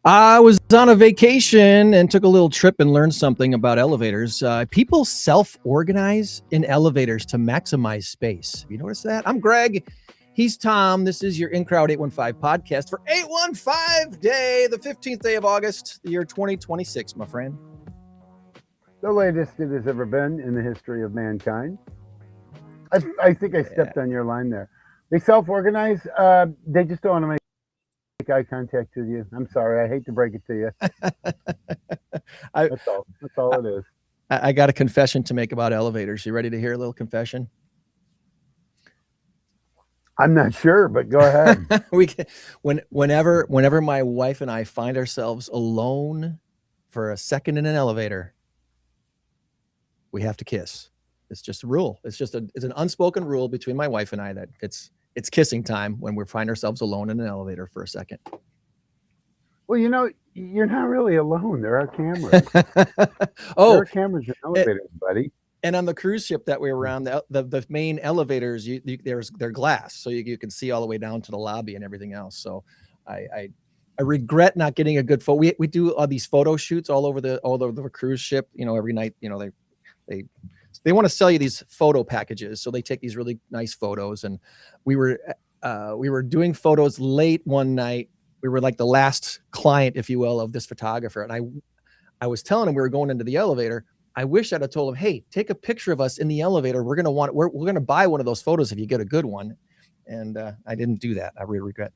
I was on a vacation and took a little trip and learned something about elevators. People self-organize in elevators to maximize space. Have you noticed that? I'm Greg. He's Tom. This is your In Crowd 815 podcast for 815 day, the 15th day of August, the year 2026, my friend. The latest it has ever been in the history of mankind. I think I stepped on your line there. They self-organize. They just don't want to make eye contact with you. I'm sorry. I hate to break it to you. That's all it is. I got a confession to make about elevators. You ready to hear a little confession? I'm not sure, but go ahead. Whenever my wife and I find ourselves alone for a second in an elevator, we have to kiss. It's just a rule. It's an unspoken rule between my wife and I that it's kissing time when we find ourselves alone in an elevator for a second. Well, you know, you're not really alone. There are cameras. Oh, there are cameras in elevators, buddy. And on the cruise ship that we were on, the main elevators, they're glass, so you can see all the way down to the lobby and everything else. So I regret not getting a good photo. We do all these photo shoots all over the cruise ship. You know, every night, you know, they want to sell you these photo packages, so they take these really nice photos. And we were doing photos late one night. We were like the last client, if you will, of this photographer. And I was telling him we were going into the elevator. I wish I'd have told him, hey, take a picture of us in the elevator. We're gonna buy one of those photos if you get a good one. And I didn't do that. I regret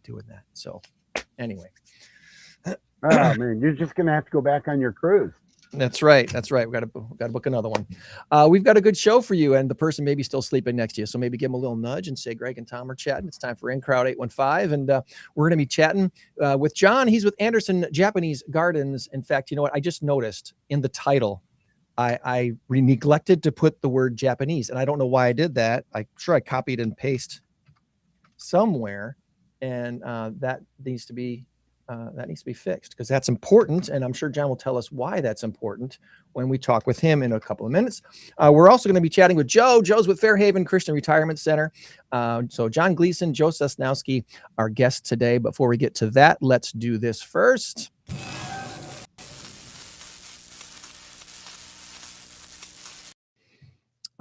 doing that. So anyway. Oh man, you're just gonna have to go back on your cruise. That's right. That's right. We got to book another one. We've got a good show for you, and the person may be still sleeping next to you. So maybe give them a little nudge and say, Greg and Tom are chatting. It's time for In Crowd 815. And we're going to be chatting with John. He's with Anderson Japanese Gardens. In fact, you know what? I just noticed in the title, I neglected to put the word Japanese. And I don't know why I did that. I'm sure I copied and pasted somewhere. And that needs to be fixed, because that's important. And I'm sure John will tell us why that's important when we talk with him in a couple of minutes. We're also going to be chatting with Joe. Joe's with Fairhaven Christian Retirement Center. So John Gleason, Joe Sosnowski, our guests today. Before we get to that, let's do this first.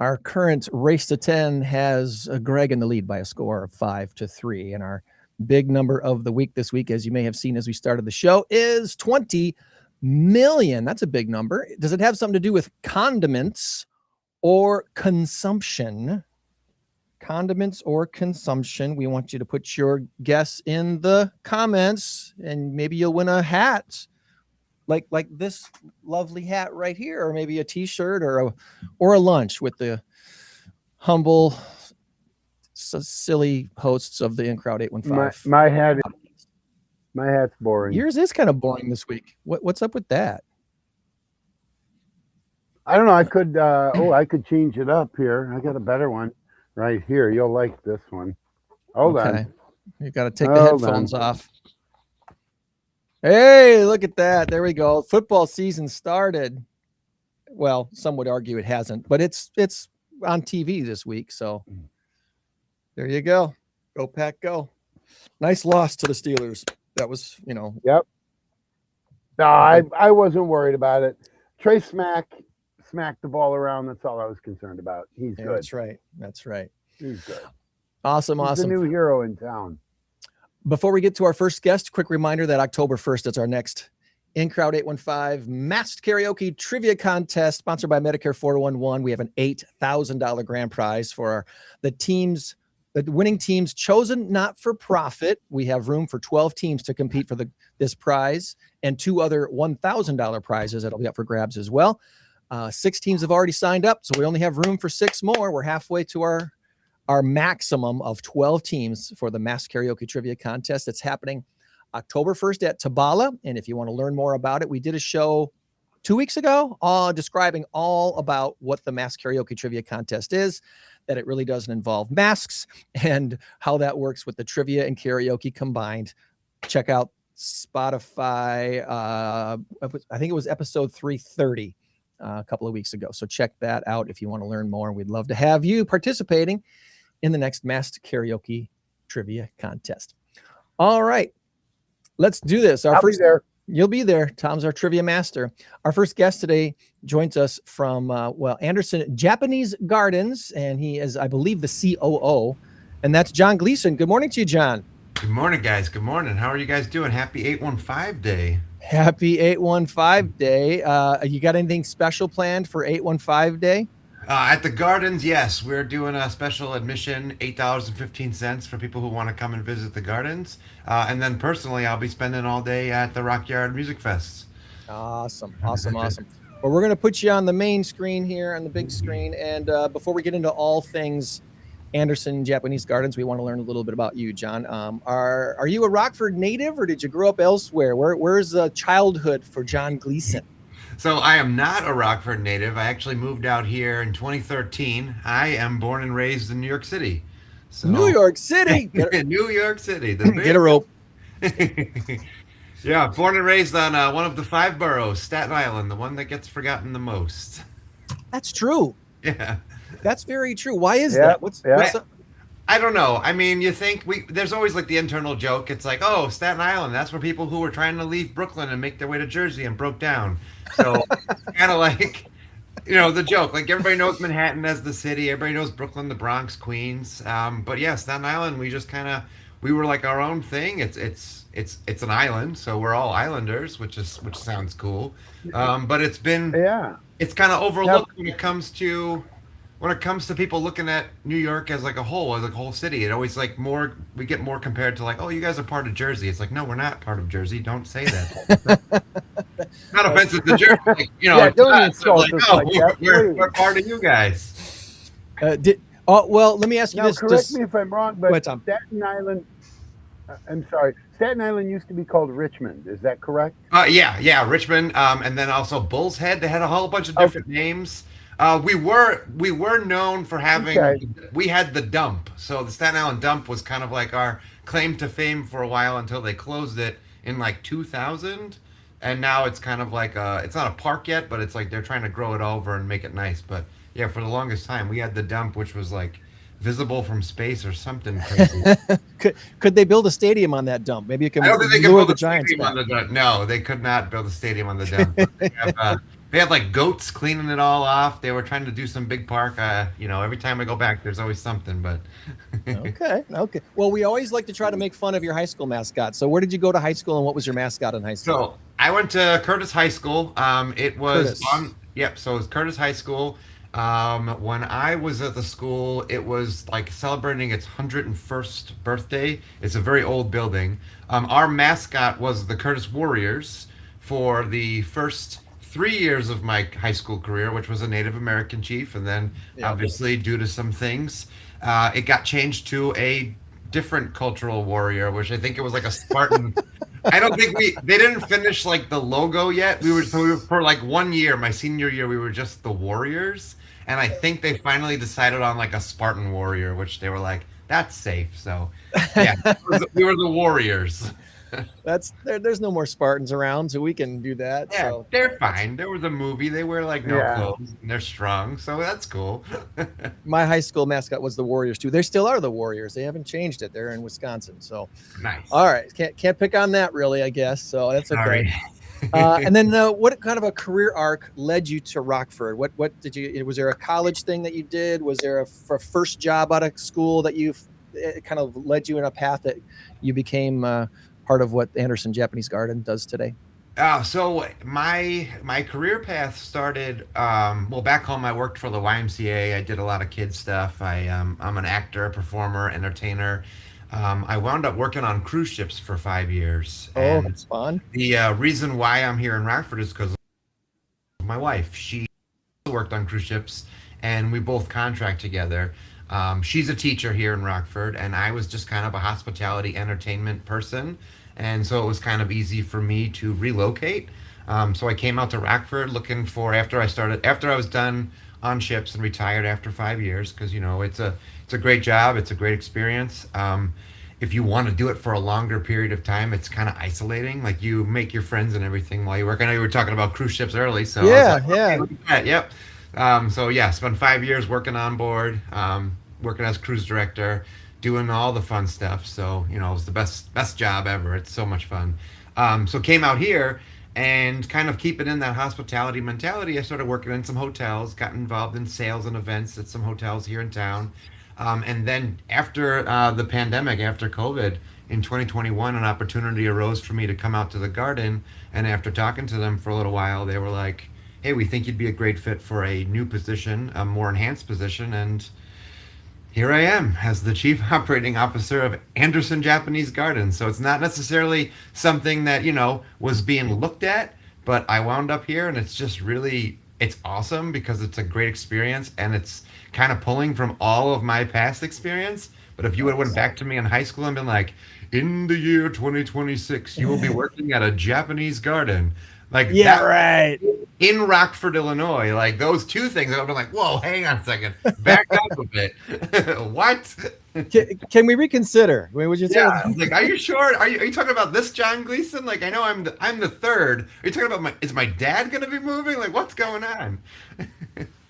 Our current race to 10 has Greg in the lead by a score of 5-3. And our big number of the week this week, as you may have seen as we started the show, is 20 million. That's a big number. Does it have something to do with condiments or consumption? Condiments or consumption? We want you to put your guess in the comments, and maybe you'll win a hat, like this lovely hat right here, or maybe a t-shirt or a lunch with the humble, silly hosts of the In Crowd 815. My hat's boring. Yours is kind of boring this week. What's up with that? I don't know. I could change it up here. I got a better one right here. You'll like this one. Hold on. You got to take the headphones off. Hey, look at that. There we go. Football season started. Well, some would argue it hasn't, but it's on TV this week. So there you go. Go Pack, go. Nice loss to the Steelers. That was, Yep. No, I wasn't worried about it. Trey smacked the ball around. That's all I was concerned about. He's good. That's right. He's good. Awesome. He's the new hero in town. Before we get to our first guest, quick reminder that October 1st is our next In Crowd 815 Masked Karaoke Trivia Contest, sponsored by Medicare 411. We have an $8,000 grand prize for the winning teams chosen not for profit. We have room for 12 teams to compete for this prize, and 2 other $1,000 prizes that'll be up for grabs as well. 6 teams have already signed up, so we only have room for 6 more. We're halfway to our maximum of 12 teams for the Masked Karaoke Trivia Contest. It's happening October 1st at Tabala. And if you want to learn more about it, we did a show 2 weeks ago describing all about what the Masked Karaoke Trivia Contest is, that it really doesn't involve masks, and how that works with the trivia and karaoke combined. Check out Spotify. I think it was episode 330 a couple of weeks ago. So check that out if you want to learn more. We'd love to have you participating in the next Masked Karaoke Trivia Contest. All right, let's do this. I'll be there. You'll be there. Tom's our trivia master. Our first guest today joins us from, Anderson Japanese Gardens, and he is, I believe, the COO, and that's John Gleason. Good morning to you, John. Good morning, guys. Good morning. How are you guys doing? Happy 815 Day. Happy 815 Day. You got anything special planned for 815 Day? At the Gardens, yes. We're doing a special admission, $8.15 for people who want to come and visit the Gardens. And then personally, I'll be spending all day at the Rockyard Music Fest. Awesome. Well, we're going to put you on the main screen here, on the big screen. And before we get into all things Anderson Japanese Gardens, we want to learn a little bit about you, John. Are you a Rockford native, or did you grow up elsewhere? Where's childhood for John Gleason? So I am not a Rockford native. I actually moved out here in 2013. I am born and raised in New York City. So, New York City. New York City. Get a rope. Yeah, born and raised on one of the 5 boroughs, Staten Island, the one that gets forgotten the most. That's true. Yeah. That's very true. Why is that? What's up? I don't know. I mean, you think there's always like the internal joke. It's like, oh, Staten Island, that's where people who were trying to leave Brooklyn and make their way to Jersey and broke down. So kind of like, the joke. Like everybody knows Manhattan as the city. Everybody knows Brooklyn, the Bronx, Queens. But yeah, Staten Island, we were like our own thing. It's an island, so we're all islanders, which sounds cool. But it's kind of overlooked when it comes to people looking at New York as like a whole city. It always we get more compared to like, oh, you guys are part of Jersey. It's like, no, we're not part of Jersey. Don't say that. not offensive to Jersey, like, Yeah, don't to us, they're insult like, us oh, like that, we're please. part of you guys. Well, let me ask you Now, this. correct me if I'm wrong, Go but ahead, Tom. Staten Island. I'm sorry. Staten Island used to be called Richmond. Is that correct? Yeah, Richmond, and then also Bull's Head. They had a whole bunch of Okay. different names. We were known for having Okay. we had the dump. So the Staten Island dump was kind of like our claim to fame for a while until they closed it in like 2000, and now it's kind of like it's not a park yet, but it's like they're trying to grow it over and make it nice. But yeah, for the longest time we had the dump, which was like visible from space or something crazy. Could they build a stadium on that dump? Maybe you can I don't think they could lure build the a Giants stadium on back. the dump. No, they could not build a stadium on the dump. But they had like goats cleaning it all off. They were trying to do some big park. Every time I go back, there's always something. But Okay. Well, we always like to try to make fun of your high school mascot. So where did you go to high school, and what was your mascot in high school? So I went to Curtis High School. It was Curtis. on. Yep. So it was Curtis High School. When I was at the school, it was like celebrating its 101st birthday. It's a very old building. Our mascot was the Curtis Warriors for the first 3 years of my high school career, which was a Native American chief, and then Yeah. obviously due to some things, it got changed to a different cultural warrior, which I think it was like a Spartan. I don't think they didn't finish like the logo yet. We were for like 1 year, my senior year, we were just the Warriors, and I think they finally decided on like a Spartan Warrior, which they were like, that's safe. So yeah, we were the Warriors. There's no more Spartans around, so we can do that. Yeah, So they're fine. There was a movie. They wear like no Yeah. clothes, and they're strong, so that's cool. my high school mascot was the Warriors too. They still are the Warriors. They haven't changed it. They're in Wisconsin. So Nice. all right, can't pick on that really, I guess. So that's okay. Sorry. And then what kind of a career arc led you to Rockford? What did you? Was there a college thing that you did? Was there a first job out of school that it kind of led you in a path that you became part of what Anderson Japanese Garden does today? So my career path started back home. I worked for the YMCA. I did a lot of kids stuff. I'm an actor, performer, entertainer. I wound up working on cruise ships for 5 years. Oh, And that's fun. the reason why I'm here in Rockford is because of my wife. She worked on cruise ships, and we both contract together. She's a teacher here in Rockford, and I was just kind of a hospitality entertainment person. And so it was kind of easy for me to relocate. So I came out to Rockford looking for after I was done on ships and retired after 5 years, because it's a great job, it's a great experience. If you want to do it for a longer period of time, it's kind of isolating. Like, you make your friends and everything while you work. I know you were talking about cruise ships early, so Yeah, I was like, yeah. okay, look at that. Yep. So yeah, spent 5 years working on board, working as cruise director, doing all the fun stuff. So it was the best job ever. It's so much fun. So came out here and kind of keeping in that hospitality mentality. I started working in some hotels, got involved in sales and events at some hotels here in town. And then after the pandemic, after COVID, in 2021, an opportunity arose for me to come out to the garden. And after talking to them for a little while, they were like, hey, we think you'd be a great fit for a new position, a more enhanced position. And here I am as the chief operating officer of Anderson Japanese Garden. So it's not necessarily something that, was being looked at, but I wound up here, and it's just really, it's awesome because it's a great experience, and it's kind of pulling from all of my past experience. But if you would have went back to me in high school and been like, in the year 2026, you will be working at a Japanese garden. Like, Yeah, that, right. in Rockford, Illinois, like those two things, I've been like, whoa, hang on a second, back up a bit. What? Can we reconsider? Would you say? Yeah, I was like, are you sure? Are you talking about this John Gleason? Like, I know I'm the third. Are you talking about is my dad gonna be moving? Like, what's going on?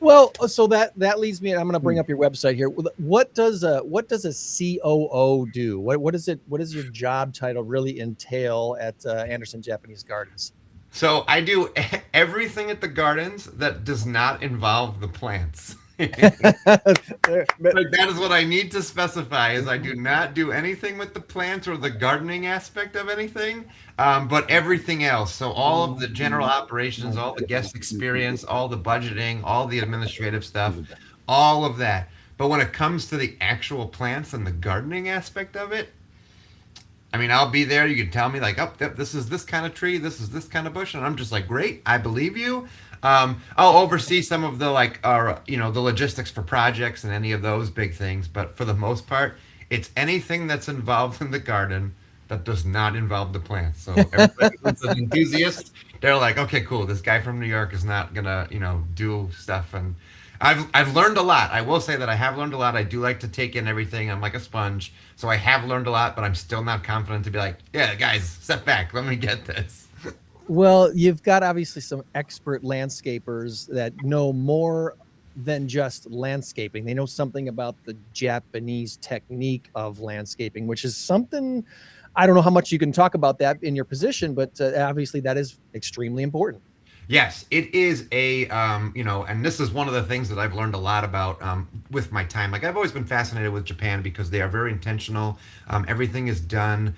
Well, so that leads me. I'm going to bring up your website here. What does a COO do? What is it? What does your job title really entail at Anderson Japanese Gardens? So I do everything at the gardens that does not involve the plants. Like, that is what I need to specify, is I do not do anything with the plants or the gardening aspect of anything, but everything else. So all of the general operations, all the guest experience, all the budgeting, all the administrative stuff, all of that. But when it comes to the actual plants and the gardening aspect of it, I mean, I'll be there. You can tell me like, oh, this is this kind of tree, this is this kind of bush, and I'm just like, great, I believe you. I'll oversee some of the like, the logistics for projects and any of those big things. But for the most part, it's anything that's involved in the garden that does not involve the plants. So everybody who's an enthusiast, they're like, okay, cool. This guy from New York is not gonna, do stuff. And I've learned a lot. I will say that I have learned a lot. I do like to take in everything. I'm like a sponge. So I have learned a lot, but I'm still not confident to be like, yeah, guys, step back. Let me get this. Well, you've got obviously some expert landscapers that know more than just landscaping. They know something about the Japanese technique of landscaping, which is something, I don't know how much you can talk about that in your position, but obviously that is extremely important. Yes, it is and this is one of the things that I've learned a lot about with my time. Like I've always been fascinated with Japan because they are very intentional. Everything is done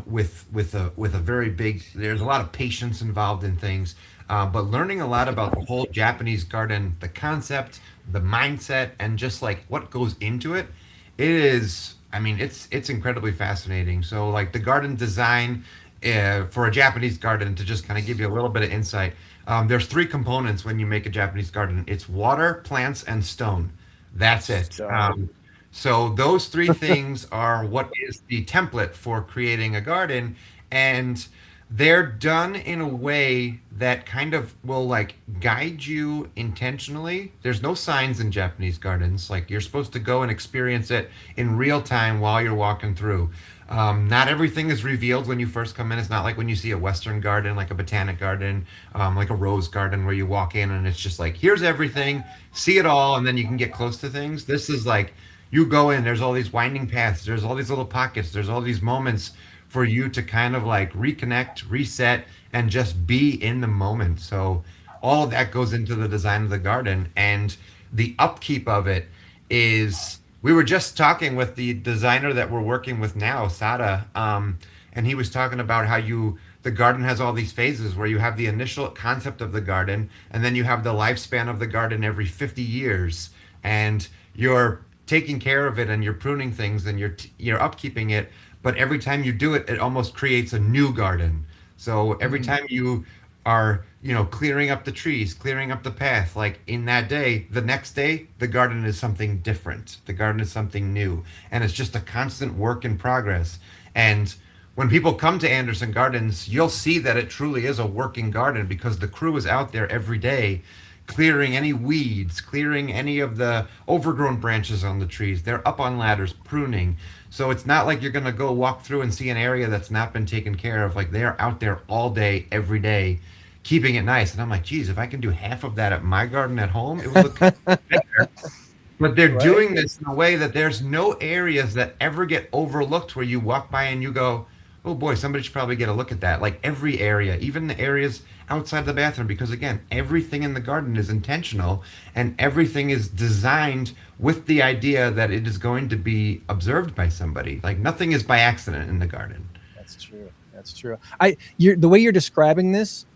with a very big. There's a lot of patience involved in things, but learning a lot about the whole Japanese garden, the concept, the mindset, and just like what goes into it, it is. I mean, it's incredibly fascinating. So like the garden design. For a Japanese garden, to just kind of give you a little bit of insight, there's three components when you make a Japanese garden. It's water, plants, and stone. That's it. So those three things are what is the template for creating a garden, and they're done in a way that kind of will like guide you intentionally. There's no signs in Japanese gardens. Like you're supposed to go and experience it in real time while you're walking through. Not everything is revealed when you first come in. It's not like when you see a Western garden, like a botanic garden, like a rose garden where you walk in and it's just like, here's everything, see it all, and then you can get close to things. This is like, you go in, there's all these winding paths, there's all these little pockets, there's all these moments for you to kind of like reconnect, reset, and just be in the moment. So all of that goes into the design of the garden, and the upkeep of it is. We were just talking with the designer that we're working with now, Sada, and he was talking about how the garden has all these phases where you have the initial concept of the garden, and then you have the lifespan of the garden every 50 years, and you're taking care of it and you're pruning things and you're upkeeping it, but every time you do it, it almost creates a new garden. So every time you are clearing up the trees, clearing up the path, like in that day, the next day the garden is something different, the garden is something new, and it's just a constant work in progress. And when people come to Anderson Gardens, you'll see that it truly is a working garden because the crew is out there every day clearing any weeds, clearing any of the overgrown branches on the trees. They're up on ladders pruning. So it's not like you're going to go walk through and see an area that's not been taken care of. Like they are out there all day, every day, keeping it nice. And I'm like, geez, if I can do half of that at my garden at home, it would look better. But they're doing this in a way that there's no areas that ever get overlooked where you walk by and you go, oh boy, somebody should probably get a look at that. Like every area, even the areas outside the bathroom, because again, everything in the garden is intentional and everything is designed with the idea that it is going to be observed by somebody. Like nothing is by accident in the garden. That's true. That's true. The way you're describing this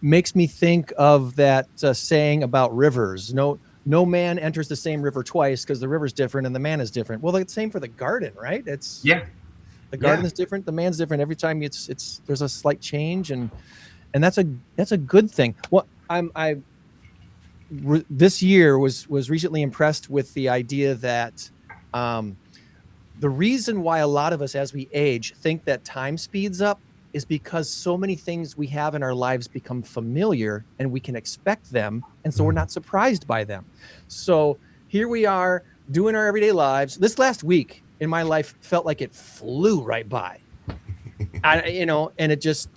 makes me think of that saying about rivers. No man enters the same river twice because the river's different and the man is different. Well, it's the same for the garden, right? The garden is different. The man's different. Every time there's a slight change, and that's a good thing. Well, this year was recently impressed with the idea that the reason why a lot of us as we age think that time speeds up is because so many things we have in our lives become familiar and we can expect them, and so we're not surprised by them. So here we are doing our everyday lives. This last week in my life felt like it flew right by. And it just,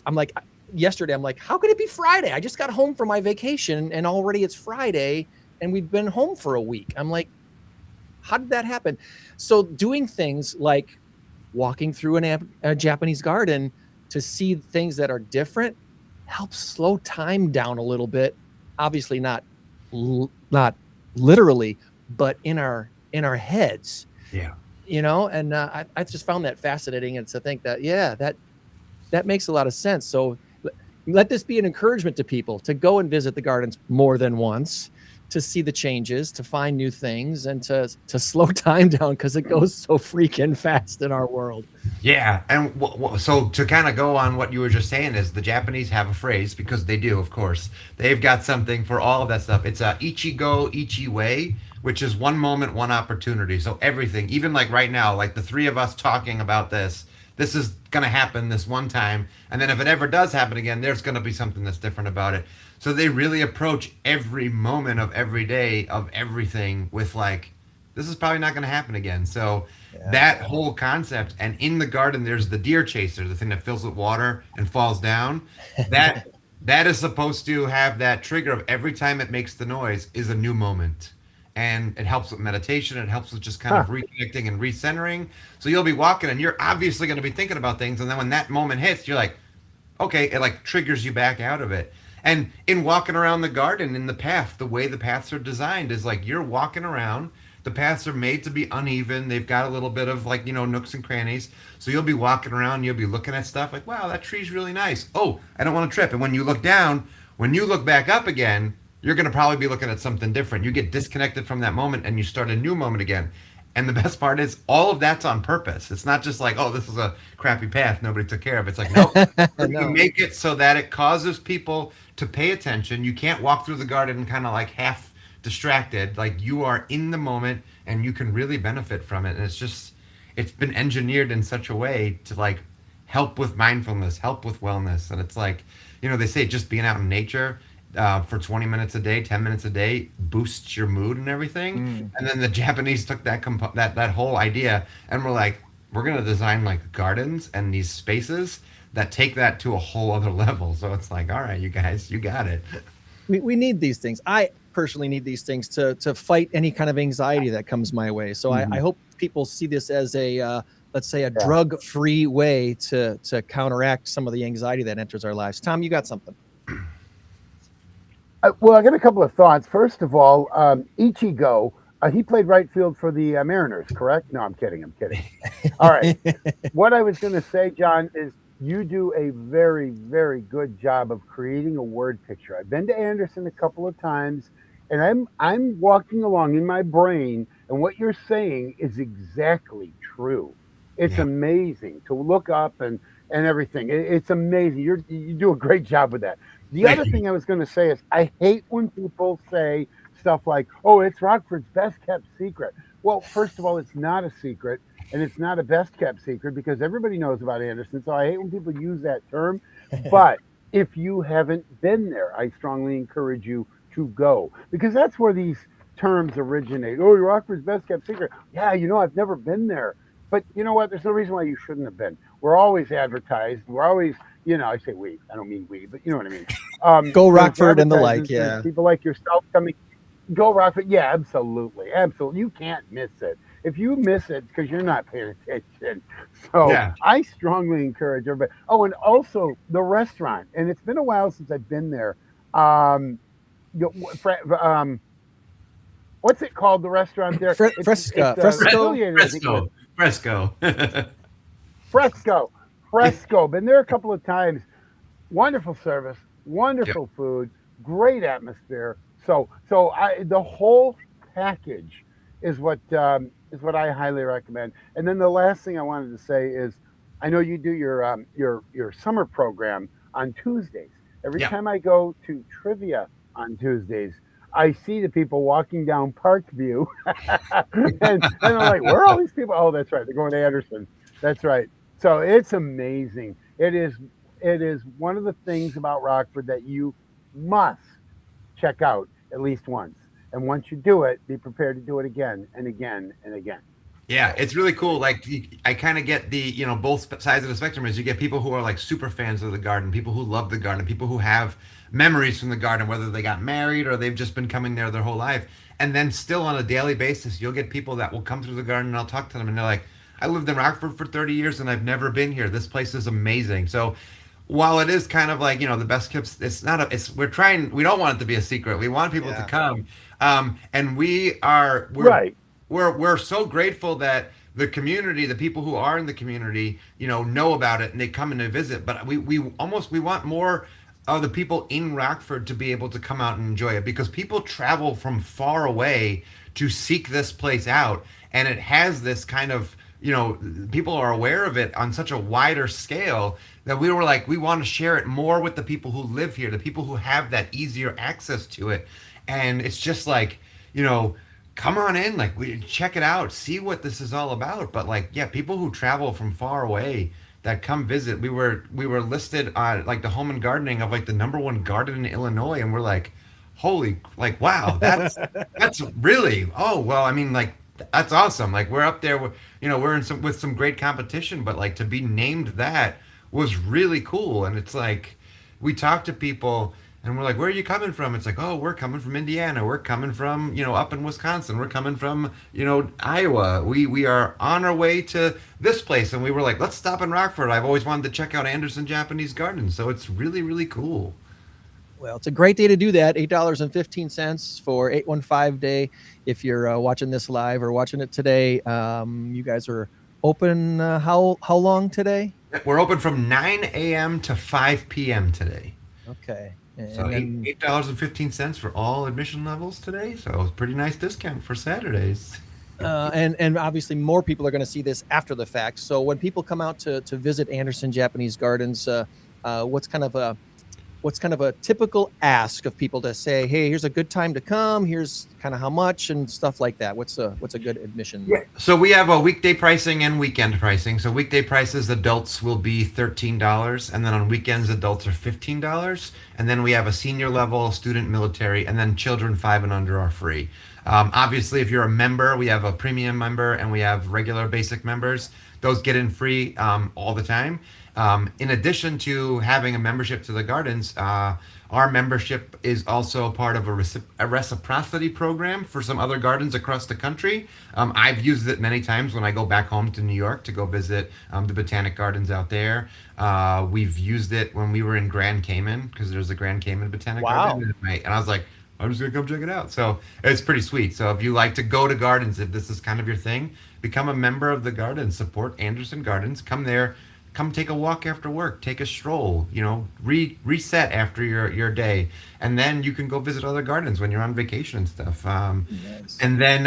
yesterday, I'm like, how could it be Friday? I just got home from my vacation and already it's Friday and we've been home for a week. I'm like, how did that happen? So doing things like walking through a Japanese garden to see things that are different helps slow time down a little bit. Obviously not literally, but in our heads. Yeah. And I just found that fascinating, and to think that, that makes a lot of sense. So let this be an encouragement to people to go and visit the gardens more than once, to see the changes, to find new things, and to slow time down because it goes so freaking fast in our world. Yeah, and so to kind of go on what you were just saying is the Japanese have a phrase, because they do, of course. They've got something for all of that stuff. It's a ichigo ichiway, which is one moment, one opportunity. So everything, even like right now, like the three of us talking about this is going to happen this one time, and then if it ever does happen again, there's going to be something that's different about it. So they really approach every moment of every day of everything with like, this is probably not going to happen again. So that whole concept, and in the garden, there's the deer chaser, the thing that fills with water and falls down. That is supposed to have that trigger of every time it makes the noise is a new moment. And it helps with meditation. It helps with just kind of reconnecting and recentering. So you'll be walking and you're obviously going to be thinking about things. And then when that moment hits, you're like, okay, it like triggers you back out of it. And in walking around the garden, in the path, the way the paths are designed is like you're walking around. The paths are made to be uneven. They've got a little bit of like, nooks and crannies. So you'll be walking around, you'll be looking at stuff like, wow, that tree's really nice. Oh, I don't want to trip. And when you look down, when you look back up again, you're going to probably be looking at something different. You get disconnected from that moment and you start a new moment again. And the best part is all of that's on purpose. It's not just like, oh, this is a crappy path nobody took care of. It's like, no, you make it so that it causes people to pay attention. You can't walk through the garden kind of like half distracted. Like you are in the moment and you can really benefit from it. And it's been engineered in such a way to like help with mindfulness, help with wellness. And it's like, they say just being out in nature for 20 minutes a day, 10 minutes a day boosts your mood and everything. And then the Japanese took that whole idea and were like, we're going to design like gardens and these spaces that take that to a whole other level. So it's like, all right, you guys, you got it. We need these things. I personally need these things to fight any kind of anxiety that comes my way. So I hope people see this as a let's say a drug-free way to counteract some of the anxiety that enters our lives. Tom, you got something? Well, I got a couple of thoughts. First of all, Ichigo, he played right field for the Mariners, correct? No, I'm kidding. All right. What I was going to say, John, is you do a very, very good job of creating a word picture. I've been to Anderson a couple of times, and I'm walking along in my brain, and what you're saying is exactly true. It's amazing to look up and everything. It's amazing. You do a great job with that. The other thing I was going to say is I hate when people say stuff like, oh, it's Rockford's best kept secret. Well, first of all, it's not a secret, and it's not a best kept secret because everybody knows about Anderson. So I hate when people use that term. But if you haven't been there, I strongly encourage you to go, because that's where these terms originate. Oh, Rockford's best kept secret. Yeah, I've never been there. But you know what? There's no reason why you shouldn't have been. We're always advertised. We're always, I say we. I don't mean we, but you know what I mean. Go Rockford and the like, yeah. People like yourself coming. Go Rockford. Yeah, absolutely. You can't miss it. If you miss it, because you're not paying attention. So I strongly encourage everybody. Oh, and also the restaurant. And it's been a while since I've been there. What's it called? The restaurant there? Fresco. Been there a couple of times. Wonderful service, wonderful food, great atmosphere. So the whole package is what I highly recommend. And then the last thing I wanted to say is, I know you do your summer program on Tuesdays. Every time I go to trivia on Tuesdays, I see the people walking down Parkview, and I'm like, where are all these people? Oh, that's right. They're going to Anderson. That's right. So it's amazing. It is one of the things about Rockford that you must check out at least once. And once you do it, be prepared to do it again and again and again. Yeah, it's really cool. Like I kind of get the, both sides of the spectrum is you get people who are like super fans of the garden, people who love the garden, people who have memories from the garden, whether they got married or they've just been coming there their whole life. And then still on a daily basis, you'll get people that will come through the garden and I'll talk to them and they're like, I lived in Rockford for 30 years and I've never been here. This place is amazing. So while it is kind of like, the best kept, we don't want it to be a secret. We want people to come. And we're so grateful that the community, the people who are in the community, know about it and they come and they visit. But we want more the people in Rockford to be able to come out and enjoy it, because people travel from far away to seek this place out, and it has this kind of, people are aware of it on such a wider scale that we were like, we want to share it more with the people who live here, the people who have that easier access to it. And it's just like, come on in, like, we check it out, see what this is all about. But like, yeah, people who travel from far away that come visit, we were listed on like the home and gardening of like the #1 garden in Illinois, and we're like, holy, like, wow, that's really, oh well, I mean, like, that's awesome. Like, we're up there, we're in some with some great competition, but like to be named that was really cool. And it's like, we talk to people and we're like, where are you coming from? It's like, oh, we're coming from Indiana. We're coming from, up in Wisconsin. We're coming from, Iowa. We are on our way to this place. And we were like, let's stop in Rockford. I've always wanted to check out Anderson Japanese Gardens. So it's really, really cool. Well, it's a great day to do that. $8.15 for 815 day. If you're watching this live or watching it today, you guys are open. How long today? We're open from 9 a.m. to 5 p.m. today. Okay. So $8.15 for all admission levels today. So it's a pretty nice discount for Saturdays. And obviously more people are going to see this after the fact. So when people come out to visit Anderson Japanese Gardens, what's kind of a typical ask of people to say, hey, here's a good time to come, here's kind of how much and stuff like that? What's a good admission? Yeah. So we have a weekday pricing and weekend pricing. So weekday prices, adults will be $13, and then on weekends, adults are $15. And then we have a senior level, student, military, and then children 5 and under are free. Obviously, if you're a member, we have a premium member and we have regular basic members. Those get in free all the time. In addition to having a membership to the gardens, our membership is also part of a reciprocity program for some other gardens across the country. I've used it many times when I go back home to New York to go visit the botanic gardens out there. We've used it when we were in Grand Cayman, because there's a Grand Cayman botanic garden. And I was like, I'm just going to come check it out. So it's pretty sweet. So if you like to go to gardens, if this is kind of your thing, become a member of the garden, support Anderson Gardens, come there. Come take a walk after work, take a stroll, reset after your day. And then you can go visit other gardens when you're on vacation and stuff. Nice. And then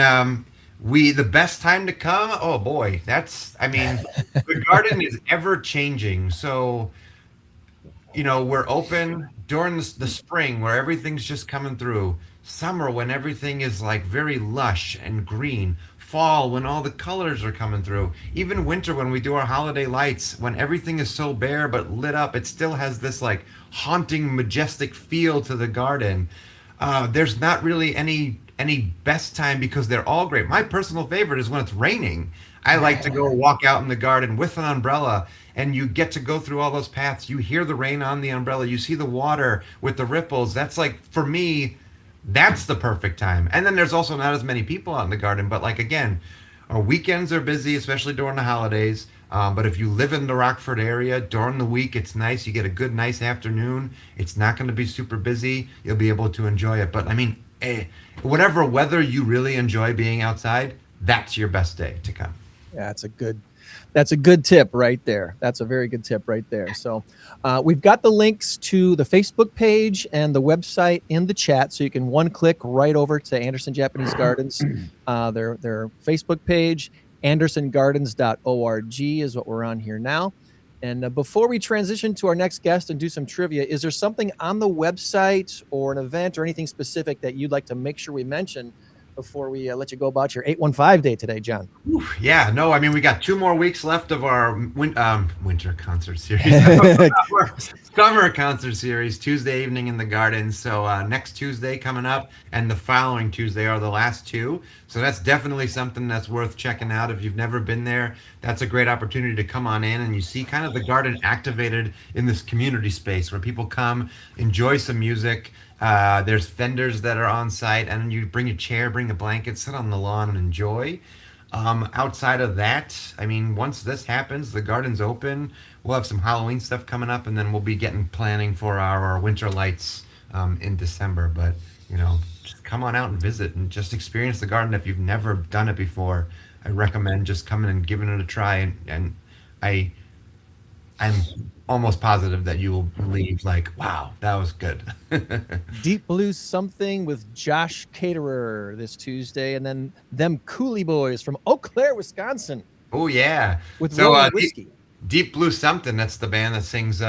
the best time to come, oh boy, the garden is ever changing. So, we're open during the spring where everything's just coming through. Summer when everything is like very lush and green. Fall when all the colors are coming through. Even winter when we do our holiday lights, when everything is so bare but lit up, it still has this like haunting, majestic feel to the garden. There's not really any best time, because they're all great. My personal favorite is when it's raining. I like to go walk out in the garden with an umbrella, and you get to go through all those paths. You hear the rain on the umbrella. You see the water with the ripples. That's like, for me, that's the perfect time. And then there's also not as many people out in the garden. But like, again, our weekends are busy, especially during the holidays. But if you live in the Rockford area, during the week, it's nice. You get a good, nice afternoon. It's not going to be super busy. You'll be able to enjoy it. But I mean, whatever weather you really enjoy being outside, that's your best day to come. Yeah, that's a good tip right there. That's a very good tip right there. So we've got the links to the Facebook page and the website in the chat, so you can one click right over to Anderson Japanese Gardens. Their Facebook page, andersongardens.org is what we're on here now. And before we transition to our next guest and do some trivia, is there something on the website or an event or anything specific that you'd like to make sure we mention before we let you go about your 815 day today, John? Oof, yeah, no, I mean, we got 2 more weeks left of our winter concert series. Summer concert series, Tuesday evening in the garden. So next Tuesday coming up and the following Tuesday are the last 2. So that's definitely something that's worth checking out. If you've never been there, that's a great opportunity to come on in and you see kind of the garden activated in this community space where people come, enjoy some music. There's vendors that are on site, and you bring a chair, bring a blanket, sit on the lawn and enjoy. Outside of that, I mean, once this happens, the garden's open. We'll have some Halloween stuff coming up, and then we'll be planning for our winter lights in December. But, just come on out and visit and just experience the garden. If you've never done it before, I recommend just coming and giving it a try. And I'm almost positive that you will leave like, wow, that was good. Deep Blue Something with Josh Caterer this Tuesday, and then them Cooley Boys from Eau Claire, Wisconsin, Oh yeah. with So Roman Whiskey. Deep Blue Something, that's the band that sings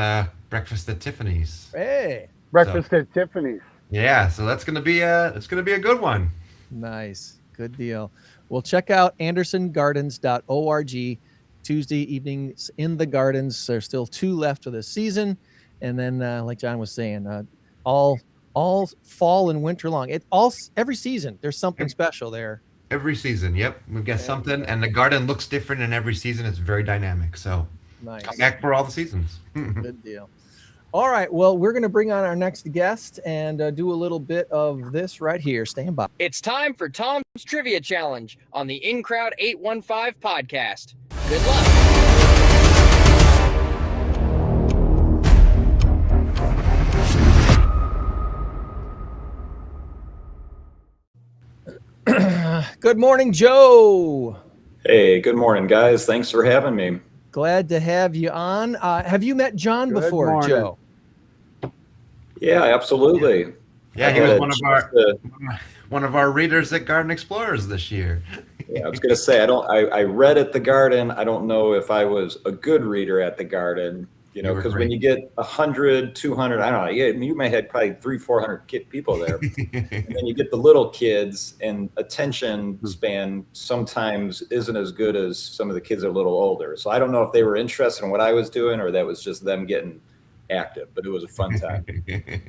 Breakfast at Tiffany's. Hey, Breakfast at Tiffany's. Yeah, so that's gonna be a good one. nice, good deal. Well, check out andersongardens.org. Tuesday evenings in the gardens. There's still 2 left of the season, and then like John was saying, all fall and winter long. Every season there's something special there. Every season, yep. We've got something, and the garden looks different in every season. It's very dynamic. So Nice. come back for all the seasons. Good deal. All right. Well, we're going to bring on our next guest and do a little bit of this right here. Stand by. It's time for Tom's Trivia Challenge on the In Crowd 815 podcast. Good luck. Good morning, Joe. Hey, good morning, guys. Thanks for having me. Glad to have you on. Have you met John Good before, morning. Joe? Yeah, absolutely. Yeah, I he had was a one of our readers at Garden Explorers this year. Yeah, I was gonna say I read at the garden. I don't know if I was a good reader at the garden, You were because great. when you get 100, 200, I don't know, yeah, you may have probably 300-400 people there. And then you get the little kids, and attention span sometimes isn't as good as some of the kids that are a little older. So I don't know if they were interested in what I was doing or that was just them getting active, but it was a fun time.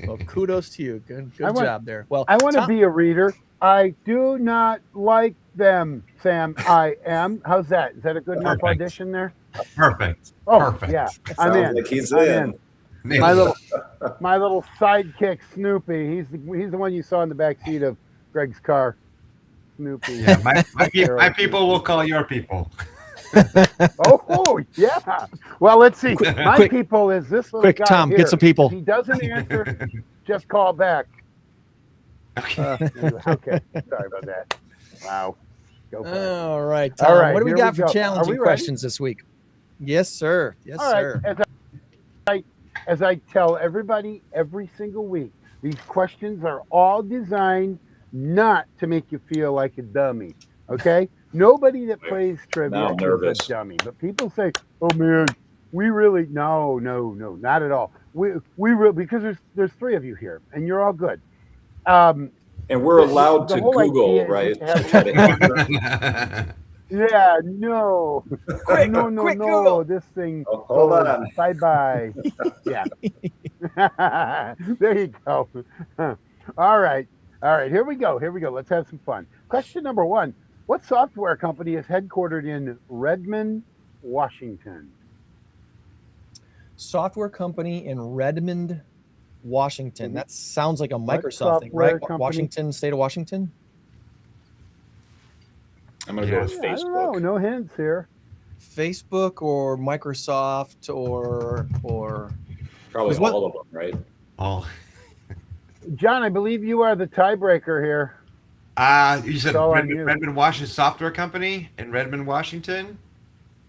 Well, kudos to you. Good I want- job there. Well, I want to Tom- be a reader. I do not like them, Sam. I am. How's that? Is that a good enough Perfect. audition there? Perfect. Oh, Perfect. yeah. I'm Sounds in. like he's I'm in. My little sidekick, Snoopy. He's the one you saw in the back seat of Greg's car. Snoopy. Yeah, my people will call your people. Oh, yeah. Well, let's see. My quick- people is this little quick, guy Tom, here. get some people. If he doesn't answer, just call back. Okay. Sorry about that. Wow. Go for it. All right, Tom. All right, What do we here got we for go. Are challenging we ready? questions this week? Yes, sir. Yes, All sir. right. As I tell everybody every single week, these questions are all designed not to make you feel like a dummy. Okay? Nobody that plays trivia Now I'm is nervous. a dummy. But people say, "Oh man, we really no, not at all. We really, because there's 3 of you here, and you're all good." And we're allowed The to whole idea Google, is right? to have- To try to answer. Yeah, no, Quick, no, quick, Google. this thing. Oh, hold on. Bye. Yeah. There you go. All right. Here we go. Let's have some fun. Question number 1: what software company is headquartered in Redmond, Washington? Software company in Redmond, Washington. That sounds like a What Microsoft thing, software right? company? Washington, state of Washington. I'm gonna go with I don't know. Facebook. No hints here. Facebook or Microsoft or Probably Is what- all of them, right? Oh, John, I believe you are the tiebreaker here. you said It's all on you. Redmond Washington Software Company in Redmond, Washington.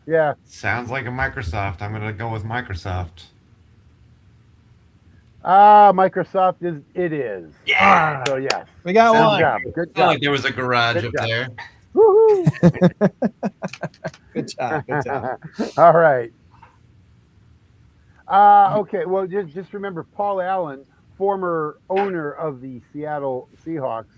Yeah. Sounds like a Microsoft. I'm gonna go with Microsoft. Microsoft is. Yeah. So yes. we got Good one. job. Good Felt job. like there was a garage Good up job. there. Woohoo! Good job. Good job. All right. Okay. Well, just remember, Paul Allen, former owner of the Seattle Seahawks,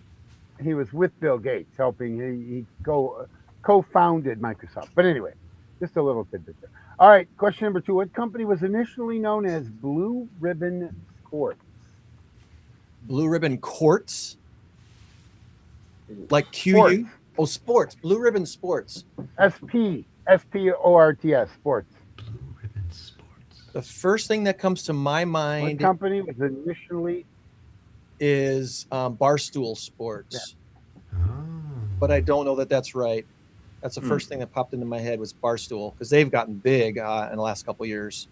he was with Bill Gates helping. He co-founded Microsoft. But anyway, just a little tidbit there. All right. Question number 2: what company was initially known as Blue Ribbon Sports? Blue Ribbon Courts, like QU. Sports. Oh, sports. Blue Ribbon Sports. SPORTS. Sports. Ribbon Sports. The first thing that comes to my What mind company was initially? is Barstool Sports, Oh. but I don't know that that's right. That's the first thing that popped into my head was Barstool because they've gotten big in the last couple of years.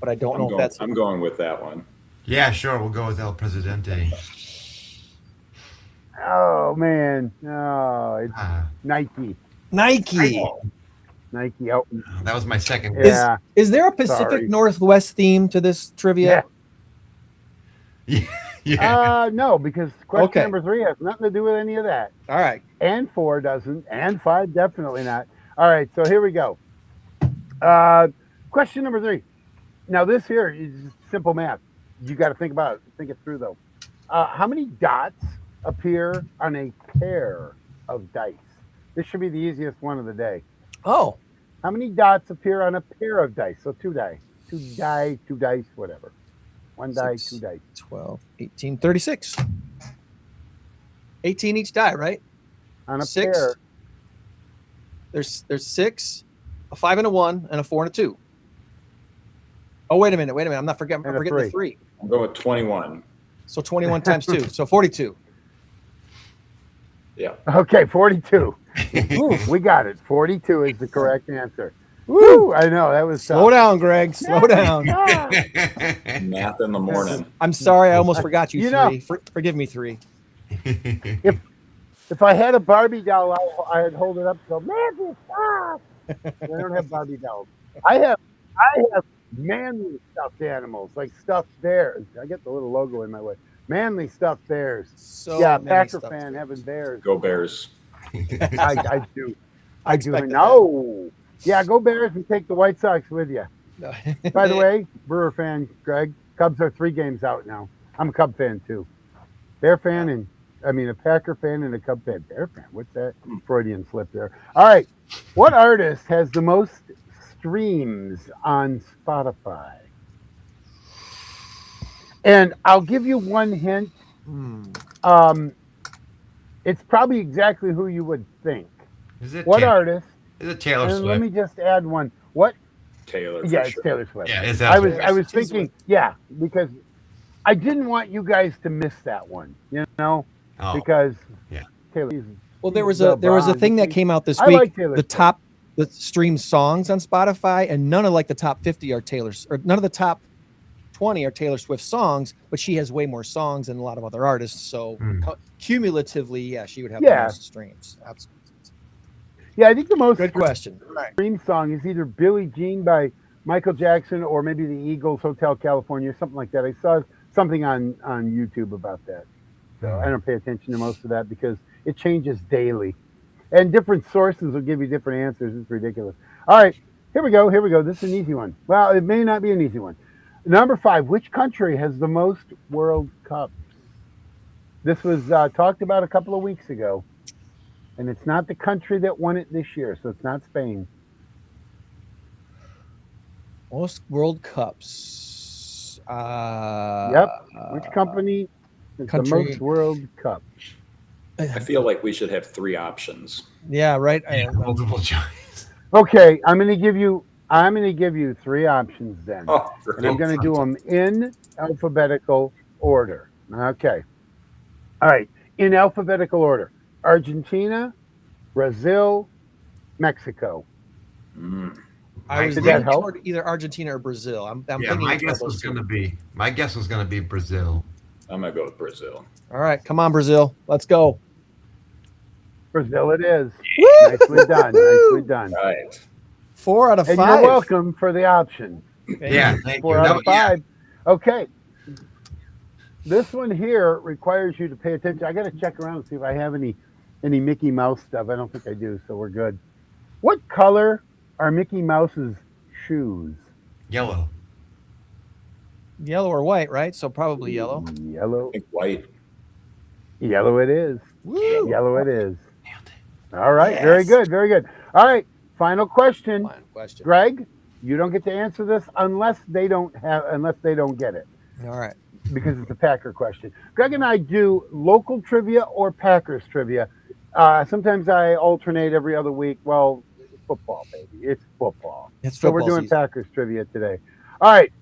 But I don't know if that's I'm going with that one. Yeah, sure. We'll go with El Presidente. Oh man, no, it's Ah. Nike. Nike. Nike out. That was my second. Yeah. Is there a Pacific Sorry. Northwest theme to this trivia? Yeah. No, because question Okay. number 3 has nothing to do with any of that. All right. And 4 doesn't. And 5 definitely not. All right, so here we go. Question number 3. Now this here is simple math. You got to think about it. Think it through though. How many dots appear on a pair of dice? This should be the easiest one of the day. Oh, How many dots appear on a pair of dice? So 2 die. 2 die, 2 dice, whatever. 1 die, 6, 2 dice. 12, 18, 36. 18 each die, right? On a 6. pair. There's 6, a 5 and a 1, and a 4 and a 2. Oh, wait a minute. I'm not forgetting. I'm And a forgetting the 3. 3. I'm going with 21. So 21 times 2. So 42. Yeah. Okay, 42. Ooh, we got it. 42 is the correct answer. Woo! I know that was Slow tough. down, Greg. Slow down. Math in the morning. I'm sorry. I almost forgot you, You know- 3. Forgive me, 3. If I had a Barbie doll, I'd hold it up and go, Mandy, stop! I don't have Barbie dolls. I have manly stuffed animals, like stuffed bears. I get the little logo in my way. Manly stuffed bears. So Yeah, many Packer stuff. fan having bears. Go Bears. I do. I do. expected No. Yeah, go Bears and take the White Sox with you. that. By the way, Brewer fan, Greg, Cubs are 3 games out now. I'm a Cub fan too. Bear fan and a Packer fan and a Cub fan. Bear fan. What's that? Freudian slip there. All right. What artist has the most streams on Spotify? And I'll give you one hint. It's probably exactly who you would think. Is it What Taylor? artist? Is it Taylor And Swift? let me just add one. What? Taylor. for Yeah, it's sure. Taylor Swift. Yeah, is I that? was thinking, yeah, because I didn't want you guys to miss that one, Oh, because yeah. Taylor. Well, there was a thing that came out this I week. like Taylor Swift. The streamed songs on Spotify, and none of like the top 50 are Taylor's, or none of the top 20 are Taylor Swift songs, but she has way more songs than a lot of other artists. So cumulatively, yeah, she would have the most streams. Absolutely. Yeah, I think the most Good question. stream song is either Billie Jean by Michael Jackson or maybe the Eagles Hotel California, something like that. I saw something on YouTube about that. So I don't pay attention to most of that because it changes daily. And different sources will give you different answers. It's ridiculous. All right, here we go. This is an easy one. Well, it may not be an easy one. Number 5, which country has the most World Cups? This was talked about a couple of weeks ago. And it's not the country that won it this year, so it's not Spain. Most World Cups. Yep. Which company has the most World Cups? I feel like we should have 3 options. Yeah, right. Multiple choice. Okay, I'm going to give you 3 options then. Oh, And I'm going to do them in alphabetical order. Okay. All right. In alphabetical order. Argentina, Brazil, Mexico. I was Did that leaning help? toward either Argentina or Brazil. I'm Yeah, thinking my it's one of guess was those two. going to be Brazil. I'm going to go with Brazil. All right, come on, Brazil. Let's go. Brazil it is. Nicely done. Nicely done. All right. 4 out of And 5. you're welcome for the option. Yeah, thank 4 you. out No, of 5. Okay. This one here requires you to pay attention. I got to check around and see if I have any Mickey Mouse stuff. I don't think I do, so we're good. What color are Mickey Mouse's shoes? Yellow. Yellow or white, right? So probably yellow. Yellow. I think white. Yellow it is. Woo! Yellow it is. Nailed it. All right. Very Yes. good. Very good. All right. Final question. Fine question. Greg, you don't get to answer this unless they don't get it, All right. because it's a Packer question. Greg and I do local trivia or Packers trivia. Sometimes I alternate every other week. Well, it's football, baby. It's football. It's So we're football doing season. Packers trivia today. All right.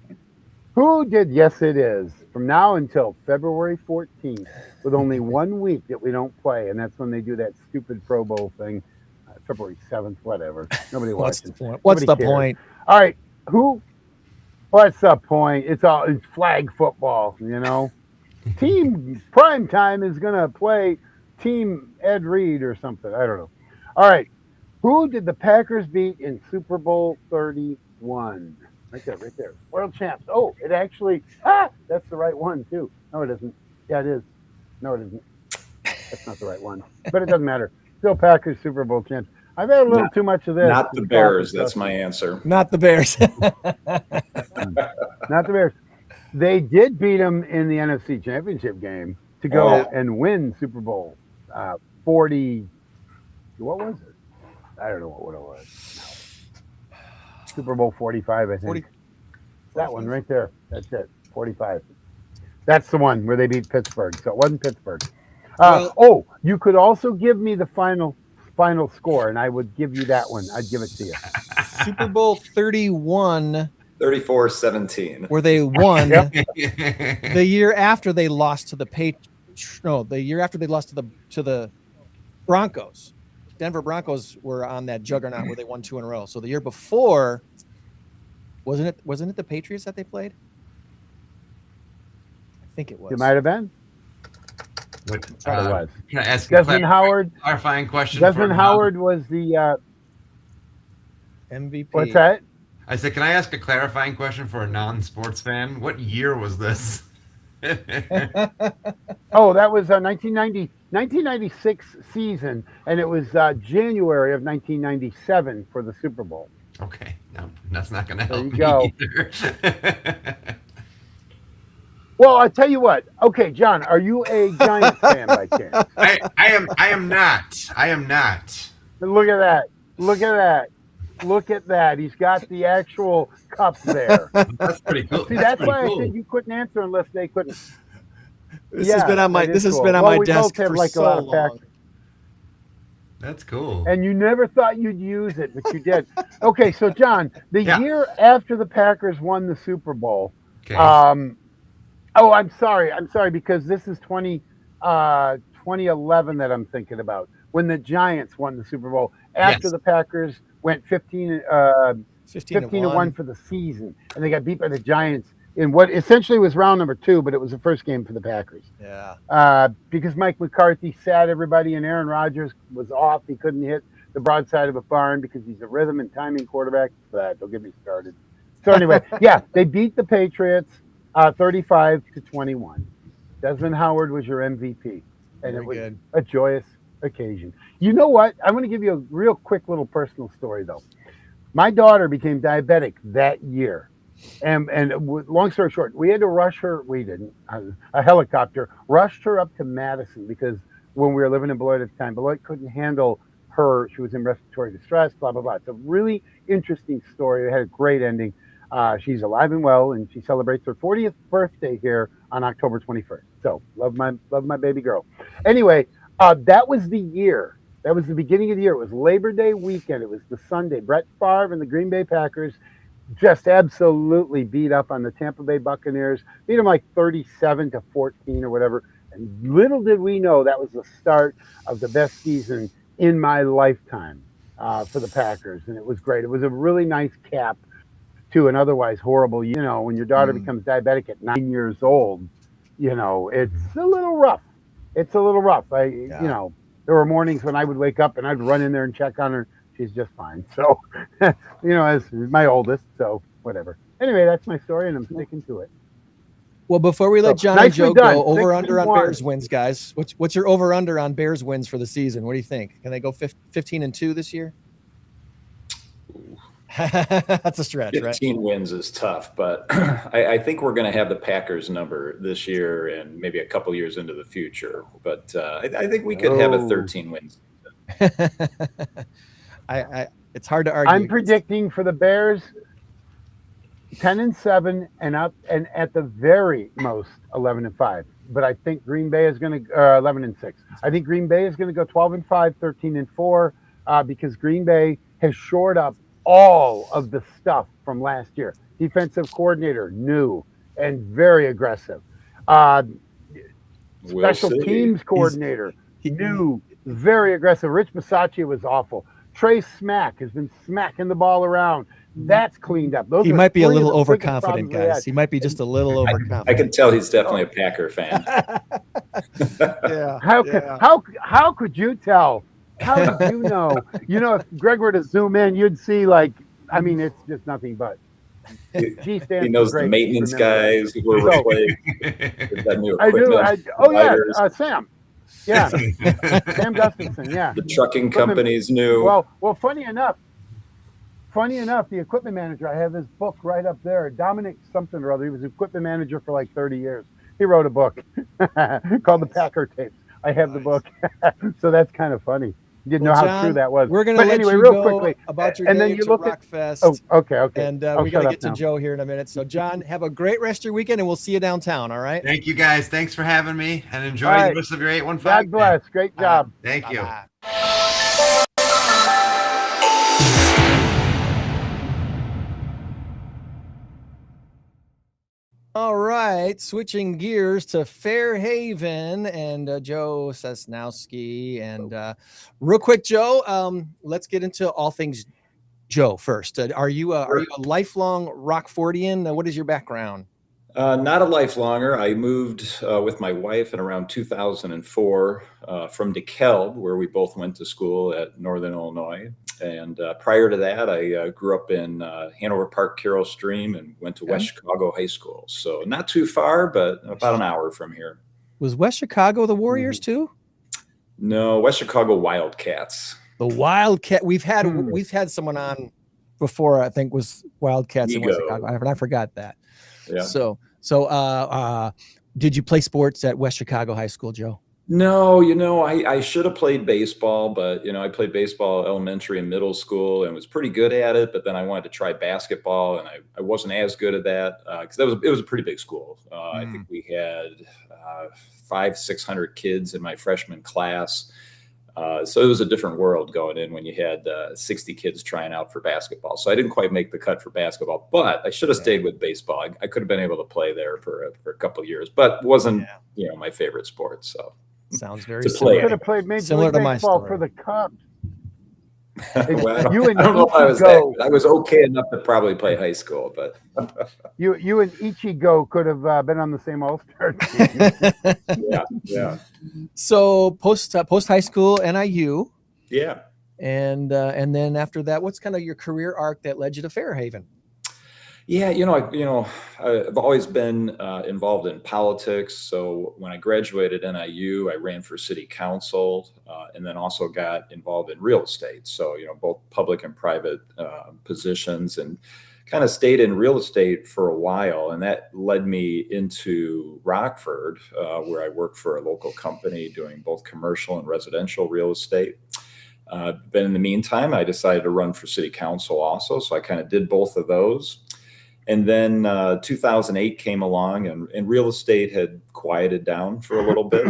Who did? Yes, it is. From now until February 14th, with only 1 week that we don't play, and that's when they do that stupid Pro Bowl thing. February 7th, whatever. Nobody What's watches. the point? What's the Nobody cares. point? All right. What's the point? It's flag football, Team Primetime is going to play Team Ed Reed or something. I don't know. All right. Who did the Packers beat in Super Bowl 31? Right there. World champs. Oh, it actually, that's the right one too. No, it isn't. Yeah, it is. No, it isn't. That's not the right one. But it doesn't matter. Still Packers Super Bowl champs. I've had a little too much of this. Not the Bears. That's my answer. Not the Bears. Not the Bears. They did beat them in the NFC Championship game to go and win Super Bowl 40. What was it? I don't know what it was. No. Super Bowl 45, I think. 40. That one right there. That's it. 45. That's the one where they beat Pittsburgh. So it wasn't Pittsburgh. You could also give me the final score, and I would give you that one. I'd give it to you. Super Bowl 31. 34-17. Where they won the year after they lost to the the year after they lost to the Broncos. Denver Broncos were on that juggernaut where they won 2 in a row. So the year before, wasn't it the Patriots that they played? I think it was. It might have been. What, it was. Can I ask Desmond Howard? Clarifying question. Desmond Howard was the MVP. What's that? I said, can I ask a clarifying question for a non-sports fan? What year was this? Oh, that was 1996 season, and it was January of 1997 for the Super Bowl. Okay, no, that's not going to help me go. either. Well, I tell you what. Okay, John, are you a Giants fan by chance? I am not. I am not. Look at that. Look at that. He's got the actual cup there. That's pretty cool. See, that's why I said you couldn't answer unless they couldn't. This has been on my desk for so long. That's cool. And you never thought you'd use it, but you did. Okay, so John, the year after the Packers won the Super Bowl. Okay. I'm sorry, because this is 2011 that I'm thinking about, when the Giants won the Super Bowl after the Packers went 15-1 for the season, and they got beat by the Giants in what essentially was round number 2, but it was the first game for the Packers. Yeah. Because Mike McCarthy sat everybody, and Aaron Rodgers was off. He couldn't hit the broadside of a barn because he's a rhythm and timing quarterback. Don't get me started. So anyway, they beat the Patriots 35-21. Desmond Howard was your MVP, and it was a joyous occasion. You know what? I'm going to give you a real quick little personal story, though. My daughter became diabetic that year, and long story short, we had to rush her. We didn't. A helicopter rushed her up to Madison because when we were living in Beloit at the time, Beloit couldn't handle her. She was in respiratory distress. Blah blah blah. It's a really interesting story. It had a great ending. She's alive and well, and she celebrates her 40th birthday here on October 21st. So love my baby girl. Anyway, that was the year. That was the beginning of the year. It was Labor Day weekend. It was the Sunday. Brett Favre and the Green Bay Packers just absolutely beat up on the Tampa Bay Buccaneers. Beat them like 37-14 or whatever. And little did we know that was the start of the best season in my lifetime for the Packers, and it was great. It was a really nice cap to an otherwise horrible, when your daughter becomes diabetic at 9 years old, it's a little rough. It's a little rough. There were mornings when I would wake up and I'd run in there and check on her. She's just fine. So, as my oldest, so whatever. Anyway, that's my story, and I'm sticking to it. Well, before we let John and Joe go, over under on 6-1. Bears wins, guys. What's your over under on Bears wins for the season? What do you think? Can they go 15-2 this year? That's a stretch, 15 wins is tough, but I think we're going to have the Packers number this year and maybe a couple years into the future. But I think we could have a 13 wins. It's hard to argue. I'm predicting for the Bears 10-7 and up, and at the very most 11-5. But I think Green Bay is going to 11-6. I think Green Bay is going to go 12-5, 13-4, because Green Bay has shored up all of the stuff from last year. Defensive coordinator, new and very aggressive. Special teams coordinator, new, very aggressive. Rich Bisaccia was awful. Trey Smack has been smacking the ball around. That's cleaned up. He might be a little overconfident, guys. He might be just a little overconfident. I can tell he's definitely a Packer fan. How could you tell? how did you know? You know, if Greg were to zoom in, you'd see like, I mean, it's just nothing but. G stands He knows for the great. maintenance Remember that. guys who were So- replaced. That new I do. equipment Oh yeah, providers. Sam. Yeah, Sam Gustafson. Yeah. The trucking Equipment- companies knew. Well, funny enough, the equipment manager, I have his book right up there. Dominic something or other. He was equipment manager for like 30 years. He wrote a book called The Packer Tapes. I have the book, so that's kind of funny. You didn't know how John, true that was. We're going But to let anyway, you real go quickly, about your and day then you to look at. Rockfest. Oh, okay. And I'll we got to shut get up to now. Joe here in a minute. So, John, have a great rest of your weekend, and we'll see you downtown. All right. Thank you guys. Thanks for having me, and enjoy All right. the rest of your 815. God bless. Great job. Thank you. Bye-bye. All right, switching gears to Fairhaven and Joe Sosnowski. And real quick, Joe, let's get into all things Joe first. Are you a lifelong Rockfordian? What is your background? Not a lifelonger. I moved with my wife in around 2004 from DeKalb, where we both went to school at Northern Illinois. And prior to that, I grew up in Hanover Park, Carroll Stream, and went to West Chicago High School. So not too far, but about an hour from here. Was West Chicago the Warriors too? No, West Chicago Wildcats. The Wildcat. We've had someone on before. I think was Wildcats in West Chicago. I forgot that. Yeah. So did you play sports at West Chicago High School, Joe? No, I should have played baseball, but I played baseball elementary and middle school and was pretty good at it. But then I wanted to try basketball, and I wasn't as good at that because it was a pretty big school. I think we had 500-600 kids in my freshman class. So it was a different world going in when you had 60 kids trying out for basketball. So I didn't quite make the cut for basketball, but I should have stayed with baseball. I could have been able to play there for a couple of years, but wasn't my favorite sport. So sounds very similar. You could have played Major League Baseball for the Cubs. Well, I You and don't know if I was Ichigo. I was okay enough to probably play high school, but You and Ichigo could have been on the same All-Star team. yeah. So post high school NIU, Yeah. and then after that, what's kind of your career arc that led you to Fairhaven? Yeah, I've always been involved in politics. So when I graduated NIU, I ran for city council, and then also got involved in real estate. So both public and private positions, and kind of stayed in real estate for a while, and that led me into Rockford, where I worked for a local company doing both commercial and residential real estate. But in the meantime, I decided to run for city council also. So I kind of did both of those. And then 2008 came along, and real estate had quieted down for a little bit,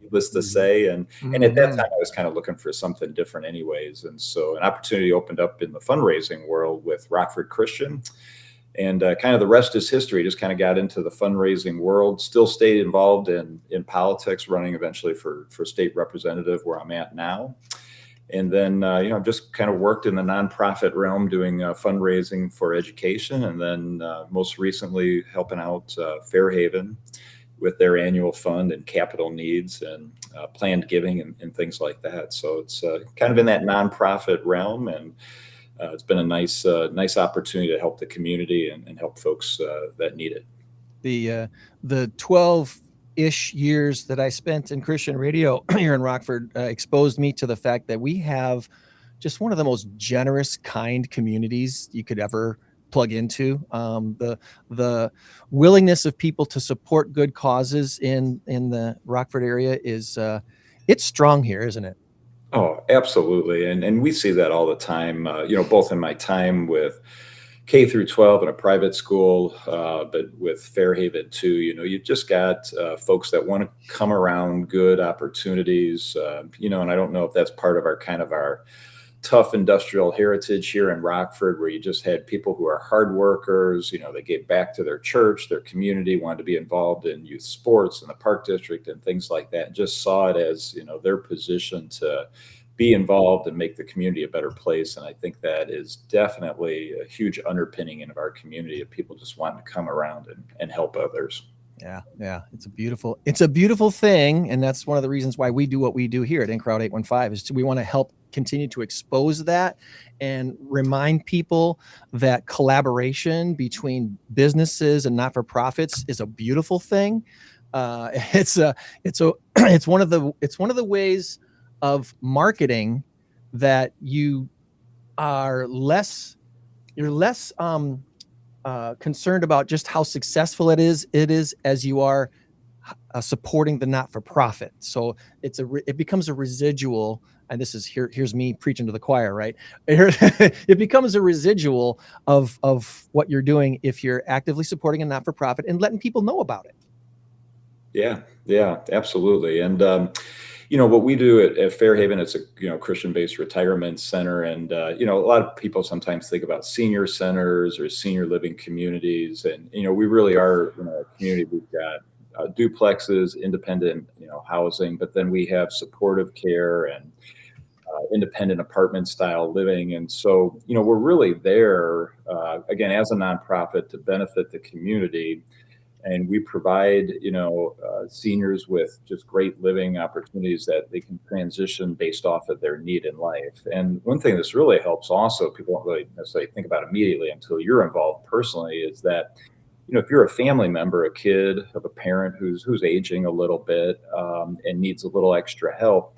needless to say. And at that time, I was kind of looking for something different anyways. And so an opportunity opened up in the fundraising world with Rockford Christian. And kind of the rest is history. Just kind of got into the fundraising world, still stayed involved in politics, running eventually for state representative where I'm at now. And then, I've just kind of worked in the nonprofit realm doing fundraising for education. And then most recently helping out Fairhaven with their annual fund and capital needs and planned giving and things like that. So it's kind of in that nonprofit realm. And it's been a nice opportunity to help the community and help folks that need it. The 12-ish years that I spent in Christian radio here in Rockford exposed me to the fact that we have just one of the most generous, kind communities you could ever plug into. The willingness of people to support good causes in the Rockford area is it's strong here, isn't it? Oh, absolutely. And we see that all the time, both in my time with K through 12 in a private school, but with Fairhaven too, you've just got folks that want to come around good opportunities, and I don't know if that's part of our tough industrial heritage here in Rockford, where you just had people who are hard workers, they gave back to their church, their community, wanted to be involved in youth sports in the Park District and things like that, and just saw it as, their position to be involved and make the community a better place. And I think that is definitely a huge underpinning of our community of people just wanting to come around and help others. Yeah. It's a beautiful thing. And that's one of the reasons why we do what we do here at InCrowd 815 is we want to help continue to expose that and remind people that collaboration between businesses and not-for-profits is a beautiful thing. It's one of the ways of marketing that you're less concerned about just how successful it is as you are supporting the not-for-profit. So it becomes a residual, and this is here's me preaching to the choir, right? It becomes a residual of what you're doing if you're actively supporting a not-for-profit and letting people know about it. Yeah, absolutely. And what we do at Fairhaven, it's a Christian-based retirement center, and a lot of people sometimes think about senior centers or senior living communities, and we really are a community. We've got duplexes, independent housing, but then we have supportive care and independent apartment style living, and so we're really there again as a nonprofit to benefit the community. And we provide, seniors with just great living opportunities that they can transition based off of their need in life. And one thing that's really helps also, people don't really necessarily think about immediately until you're involved personally, is that, if you're a family member, a kid of a parent who's aging a little bit and needs a little extra help,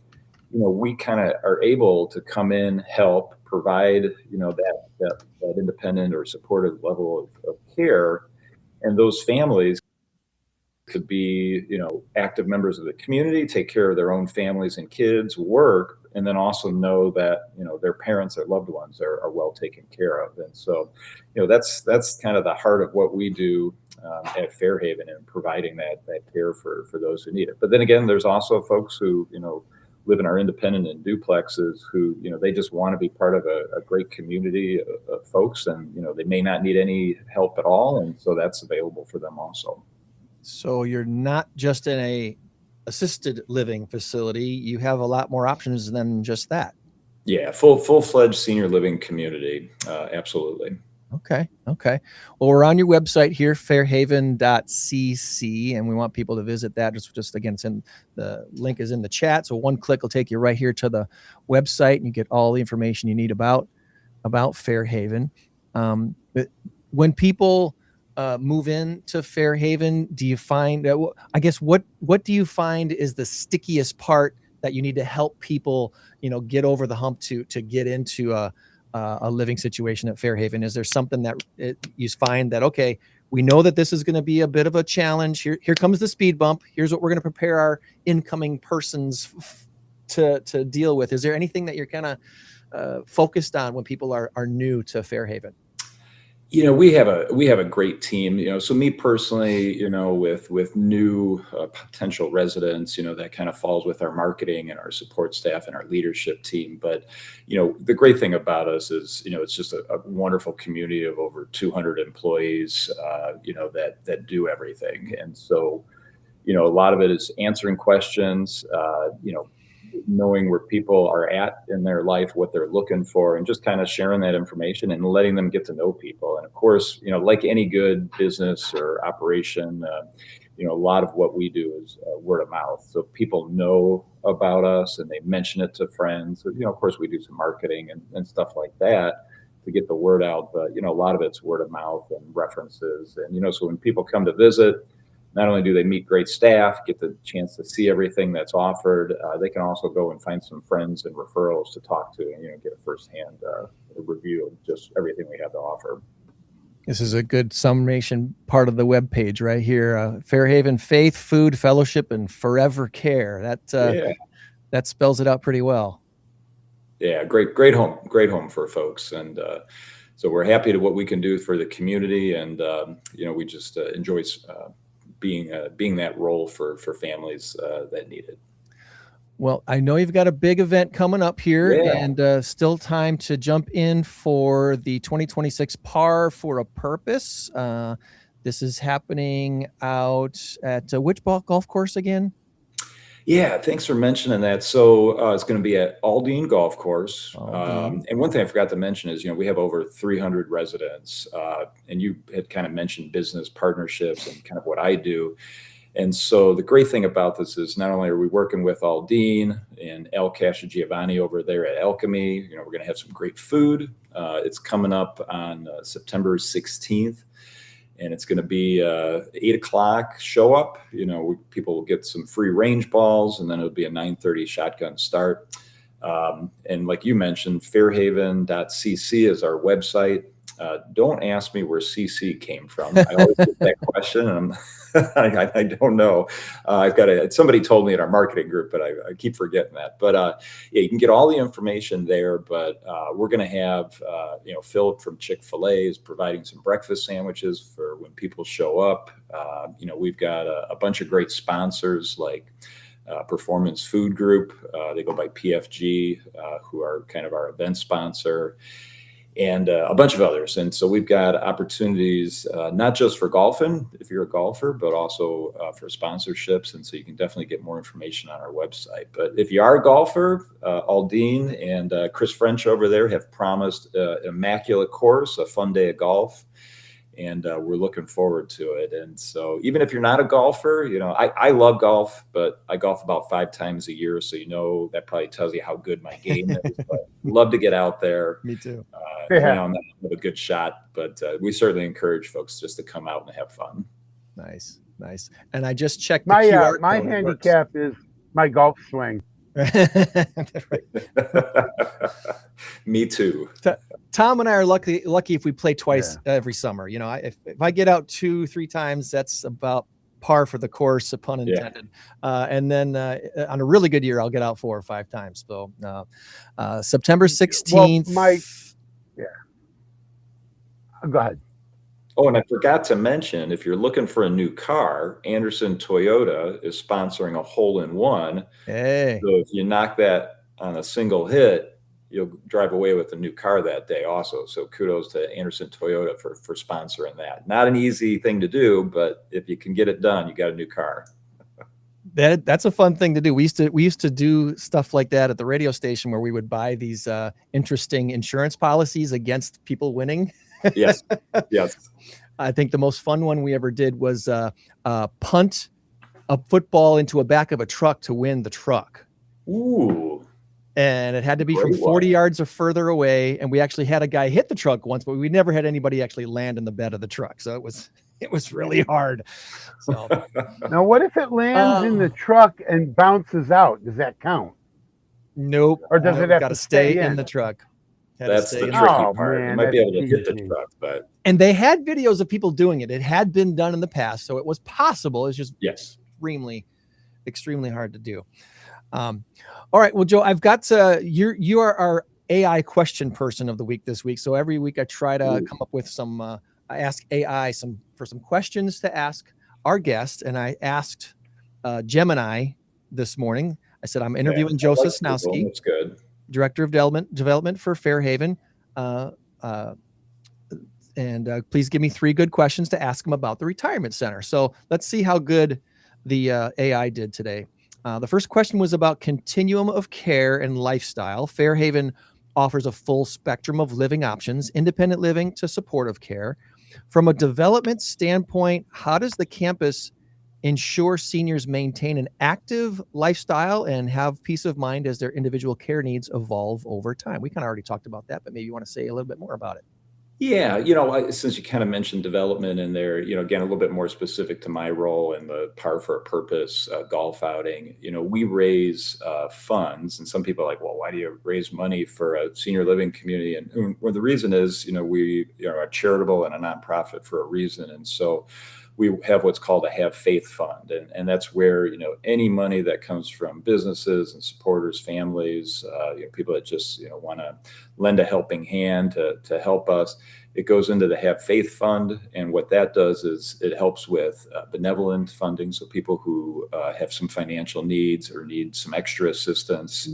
we kind of are able to come in, help, provide, that independent or supportive level of care. And those families could be, active members of the community, take care of their own families and kids, work, and then also know that, their parents, their loved ones are well taken care of. And so, that's kind of the heart of what we do at Fairhaven, and providing that care for those who need it. But then again, there's also folks who, live in our independent and duplexes who, they just want to be part of a great community of folks, and, they may not need any help at all. And so that's available for them also. So you're not just in a assisted living facility. You have a lot more options than just that. Yeah. Full-fledged senior living community. Absolutely. Okay. Well, we're on your website here, fairhaven.cc, and we want people to visit that. Just again, the link is in the chat. So one click will take you right here to the website, and you get all the information you need about Fairhaven. But when people move into Fairhaven, do you find, I guess, what do you find is the stickiest part that you need to help people, get over the hump to get into a living situation at Fairhaven? Is there something that you find that, okay, we know that this is going to be a bit of a challenge. Here comes the speed bump. Here's what we're going to prepare our incoming persons to deal with. Is there anything that you're kind of focused on when people are new to Fairhaven? We have a great team, so me personally, with new potential residents, that kind of falls with our marketing and our support staff and our leadership team. But, the great thing about us is, it's just a wonderful community of over 200 employees, that do everything. And so, a lot of it is answering questions, knowing where people are at in their life, what they're looking for, and just kind of sharing that information and letting them get to know people. And of course, like any good business or operation, a lot of what we do is word of mouth. So people know about us and they mention it to friends. So, of course, we do some marketing and stuff like that to get the word out. But, a lot of it's word of mouth and references. And, so when people come to visit, not only do they meet great staff, get the chance to see everything that's offered, they can also go and find some friends and referrals to talk to and, get a firsthand review of just everything we have to offer. This is a good summation part of the webpage right here. Fairhaven Faith, Food, Fellowship, and Forever Care. That spells it out pretty well. Yeah, great home for folks. And so we're happy to what we can do for the community. And, we just enjoy being that role for families that need it. Well, I know you've got a big event coming up here, and still time to jump in for the 2026 Par for a Purpose. This is happening out at which golf course again? Yeah, thanks for mentioning that. So it's going to be at Aldine Golf Course. Aldine. And one thing I forgot to mention is, we have over 300 residents. And you had kind of mentioned business partnerships and kind of what I do. And so the great thing about this is not only are we working with Aldine and El Giovanni over there at Alchemy, we're going to have some great food. It's coming up on September 16th. And it's going to be 8 o'clock show up. People will get some free range balls, and then it'll be a 9:30 shotgun start. And like you mentioned, fairhaven.cc is our website. Don't ask me where CC came from. I always get that question, and I don't know. Somebody told me in our marketing group, but I keep forgetting that. But yeah, you can get all the information there. But we're going to have, Philip from Chick-fil-A is providing some breakfast sandwiches for when people show up. We've got a bunch of great sponsors like Performance Food Group. They go by PFG, who are kind of our event sponsor, and a bunch of others. And so we've got opportunities, not just for golfing, if you're a golfer, but also for sponsorships. And so you can definitely get more information on our website. But if you are a golfer, Aldine and Chris French over there have promised an immaculate course, a fun day of golf. And we're looking forward to it. And so even if you're not a golfer, I love golf, but I golf about 5 times a year. So, that probably tells you how good my game is. But love to get out there. Me too. I'm not a good shot, but we certainly encourage folks just to come out and have fun. Nice. And I just checked My QR my code. handicap is my golf swing. Me too. Tom and I are lucky if we play twice every summer. If I get out 2-3 times, that's about par for the course, pun intended. And then on a really good year, I'll get out 4 or 5 times. So September 16th. Go ahead. Oh, and I forgot to mention, if you're looking for a new car, Anderson Toyota is sponsoring a hole-in-one. Hey. So if you knock that on a single hit, you'll drive away with a new car that day also. So kudos to Anderson Toyota for sponsoring that. Not an easy thing to do, but if you can get it done, you got a new car. That's a fun thing to do. We used to do stuff like that at the radio station, where we would buy these interesting insurance policies against people winning. Yes. I think the most fun one we ever did was punt a football into a back of a truck to win the truck. Ooh. And it had to be from 40 yards or further away. And we actually had a guy hit the truck once, but we never had anybody actually land in the bed of the truck. So it was really hard. So now, what if it lands in the truck and bounces out? Does that count? Nope. Or does it have to stay in the truck? That's the tricky part. Man, you might be able to hit the truck, but. And they had videos of people doing it. It had been done in the past, so it was possible. It's just extremely hard to do. All right. Well, Joe, I've got you are our AI question person of the week this week. So every week I try to come up with some, I ask AI some questions to ask our guest. And I asked Gemini this morning. I said, I'm interviewing Joe Sosnowski. That's good. Director of Development for Fairhaven. And please give me 3 good questions to ask him about the retirement center. So let's see how good the AI did today. The first question was about continuum of care and lifestyle. Fairhaven offers a full spectrum of living options, independent living to supportive care. From a development standpoint, how does the campus ensure seniors maintain an active lifestyle and have peace of mind as their individual care needs evolve over time? We kind of already talked about that, but maybe you want to say a little bit more about it. Yeah, since you kind of mentioned development in there, again, a little bit more specific to my role in the Par for a Purpose golf outing, we raise funds, and some people are like, well, why do you raise money for a senior living community? And well, the reason is, we are charitable and a nonprofit for a reason. And so we have what's called a Have Faith Fund. And that's where, any money that comes from businesses and supporters, families, people that just, want to lend a helping hand to help us, it goes into the Have Faith Fund. And what that does is it helps with benevolent funding. So people who have some financial needs or need some extra assistance,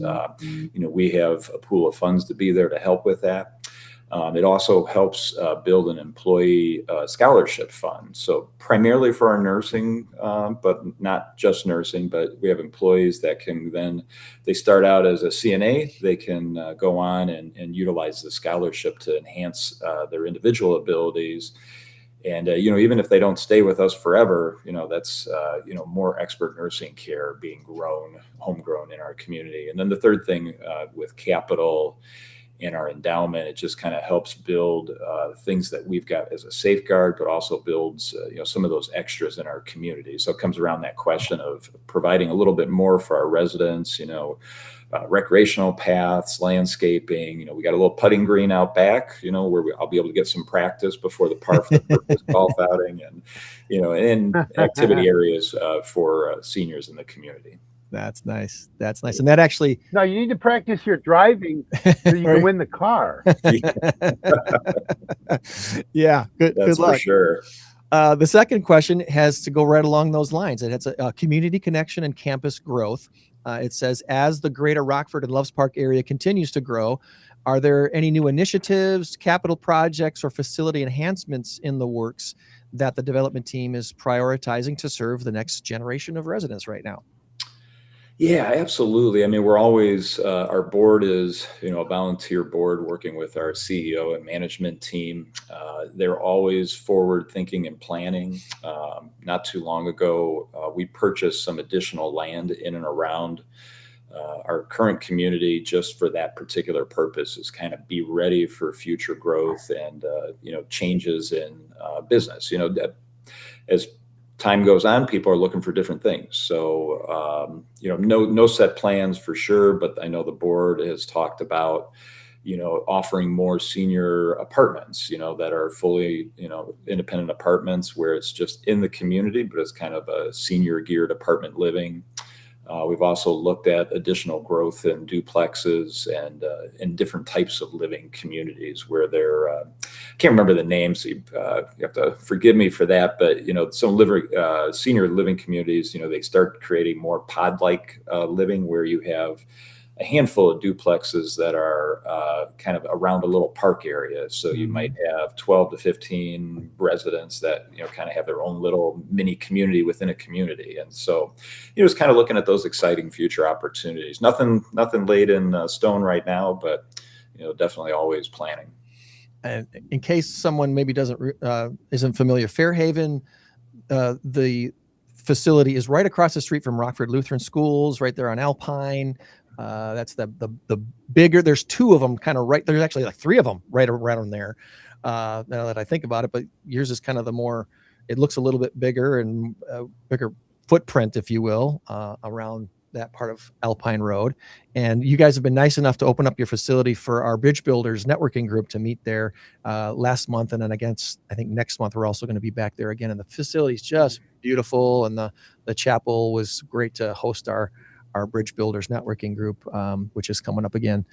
we have a pool of funds to be there to help with that. It also helps build an employee scholarship fund. So primarily for our nursing, but not just nursing, but we have employees that can then, they start out as a CNA, they can go on and utilize the scholarship to enhance their individual abilities. And, even if they don't stay with us forever, that's, more expert nursing care being homegrown in our community. And then the third thing with capital in our endowment, it just kind of helps build things that we've got as a safeguard, but also builds some of those extras in our community. So it comes around that question of providing a little bit more for our residents, recreational paths, landscaping. We got a little putting green out back, where I'll be able to get some practice before the par for the first golf outing, and activity areas for seniors in the community. That's nice. That's nice. And that actually, No, you need to practice your driving so you can win the car. Yeah, good luck. For sure. The second question has to go right along those lines. It has a community connection and campus growth. It says, as the greater Rockford and Loves Park area continues to grow, are there any new initiatives, capital projects, or facility enhancements in the works that the development team is prioritizing to serve the next generation of residents right now? Yeah, absolutely. I mean, we're always, our board is, a volunteer board working with our CEO and management team. They're always forward thinking and planning. Not too long ago, we purchased some additional land in and around our current community just for that particular purpose, is kind of be ready for future growth and, changes in business. As time goes on, people are looking for different things. So, no set plans for sure, but I know the board has talked about, offering more senior apartments, that are fully, independent apartments where it's just in the community, but it's kind of a senior geared apartment living. We've also looked at additional growth in duplexes and in different types of living communities where they're, I can't remember the names, so you have to forgive me for that, but, some senior living communities, they start creating more pod-like living where you have a handful of duplexes that are kind of around a little park area. So you might have 12 to 15 residents that, kind of have their own little mini community within a community. And so, just kind of looking at those exciting future opportunities. Nothing laid in stone right now, but, definitely always planning. And in case someone maybe isn't familiar, Fairhaven, the facility is right across the street from Rockford Lutheran Schools, right there on Alpine. That's the bigger, there's two of them kind of right, there's actually like three of them right around there. Now that I think about it, but yours is kind of it looks a little bit bigger and bigger footprint, if you will, around that part of Alpine Road. And you guys have been nice enough to open up your facility for our Bridge Builders networking group to meet there last month. And then again, I think next month, we're also going to be back there again. And the facility's just beautiful. And the chapel was great to host our Bridge Builders networking group, which is coming up again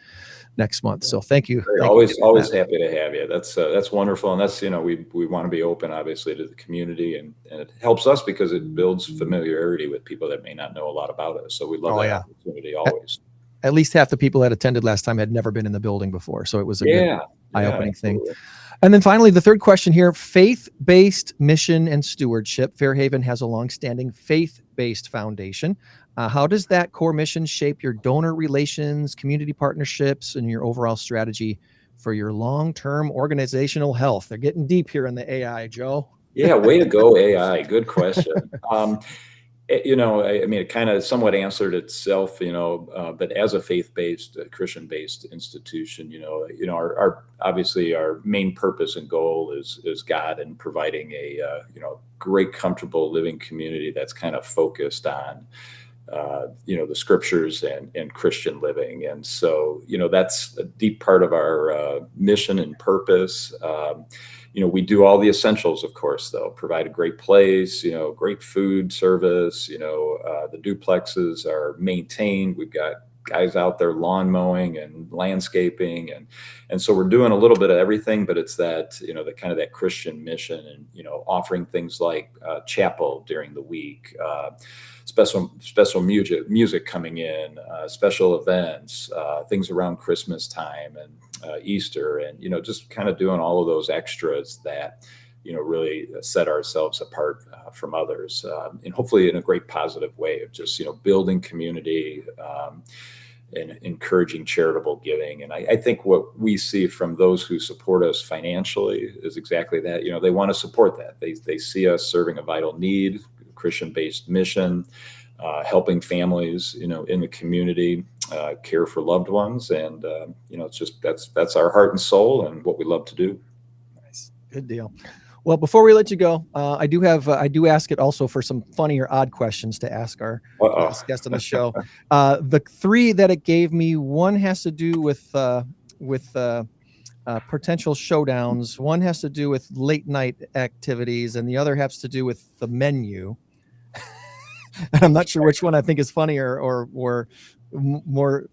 next month. So thank you. Always happy to have you. That's wonderful. And that's, we want to be open, obviously, to the community, and it helps us because it builds familiarity with people that may not know a lot about us. So we love that opportunity always. At least half the people that attended last time had never been in the building before. So it was a good eye-opening thing. And then finally, the third question here, faith-based mission and stewardship. Fairhaven has a longstanding faith-based foundation. How does that core mission shape your donor relations, community partnerships, and your overall strategy for your long-term organizational health? They're getting deep here in the AI, Joe. Yeah, way to go, AI. Good question. It kind of somewhat answered itself, but as a faith-based, Christian-based institution, obviously our main purpose and goal is God, and providing a, great, comfortable living community that's kind of focused on, the scriptures and Christian living. And so, that's a deep part of our mission and purpose. We do all the essentials, of course, though, provide a great place, great food service, the duplexes are maintained. We've got guys out there lawn mowing and landscaping. And so we're doing a little bit of everything, but it's that, the kind of that Christian mission and, offering things like chapel during the week, special music coming in, special events, things around Christmas time, Easter, and just kind of doing all of those extras that really set ourselves apart from others, and hopefully in a great positive way of just building community and encouraging charitable giving. And I think what we see from those who support us financially is exactly that. They want to support that. They see us serving a vital need, Christian-based mission, helping families, in the community, care for loved ones. And, it's just, that's our heart and soul and what we love to do. Nice. Good deal. Well, before we let you go, I do ask it also for some funny or odd questions to ask our last guest on the show. The three that it gave me, one has to do with potential showdowns. One has to do with late night activities, and the other has to do with the menu. And I'm not sure which one I think is funnier or more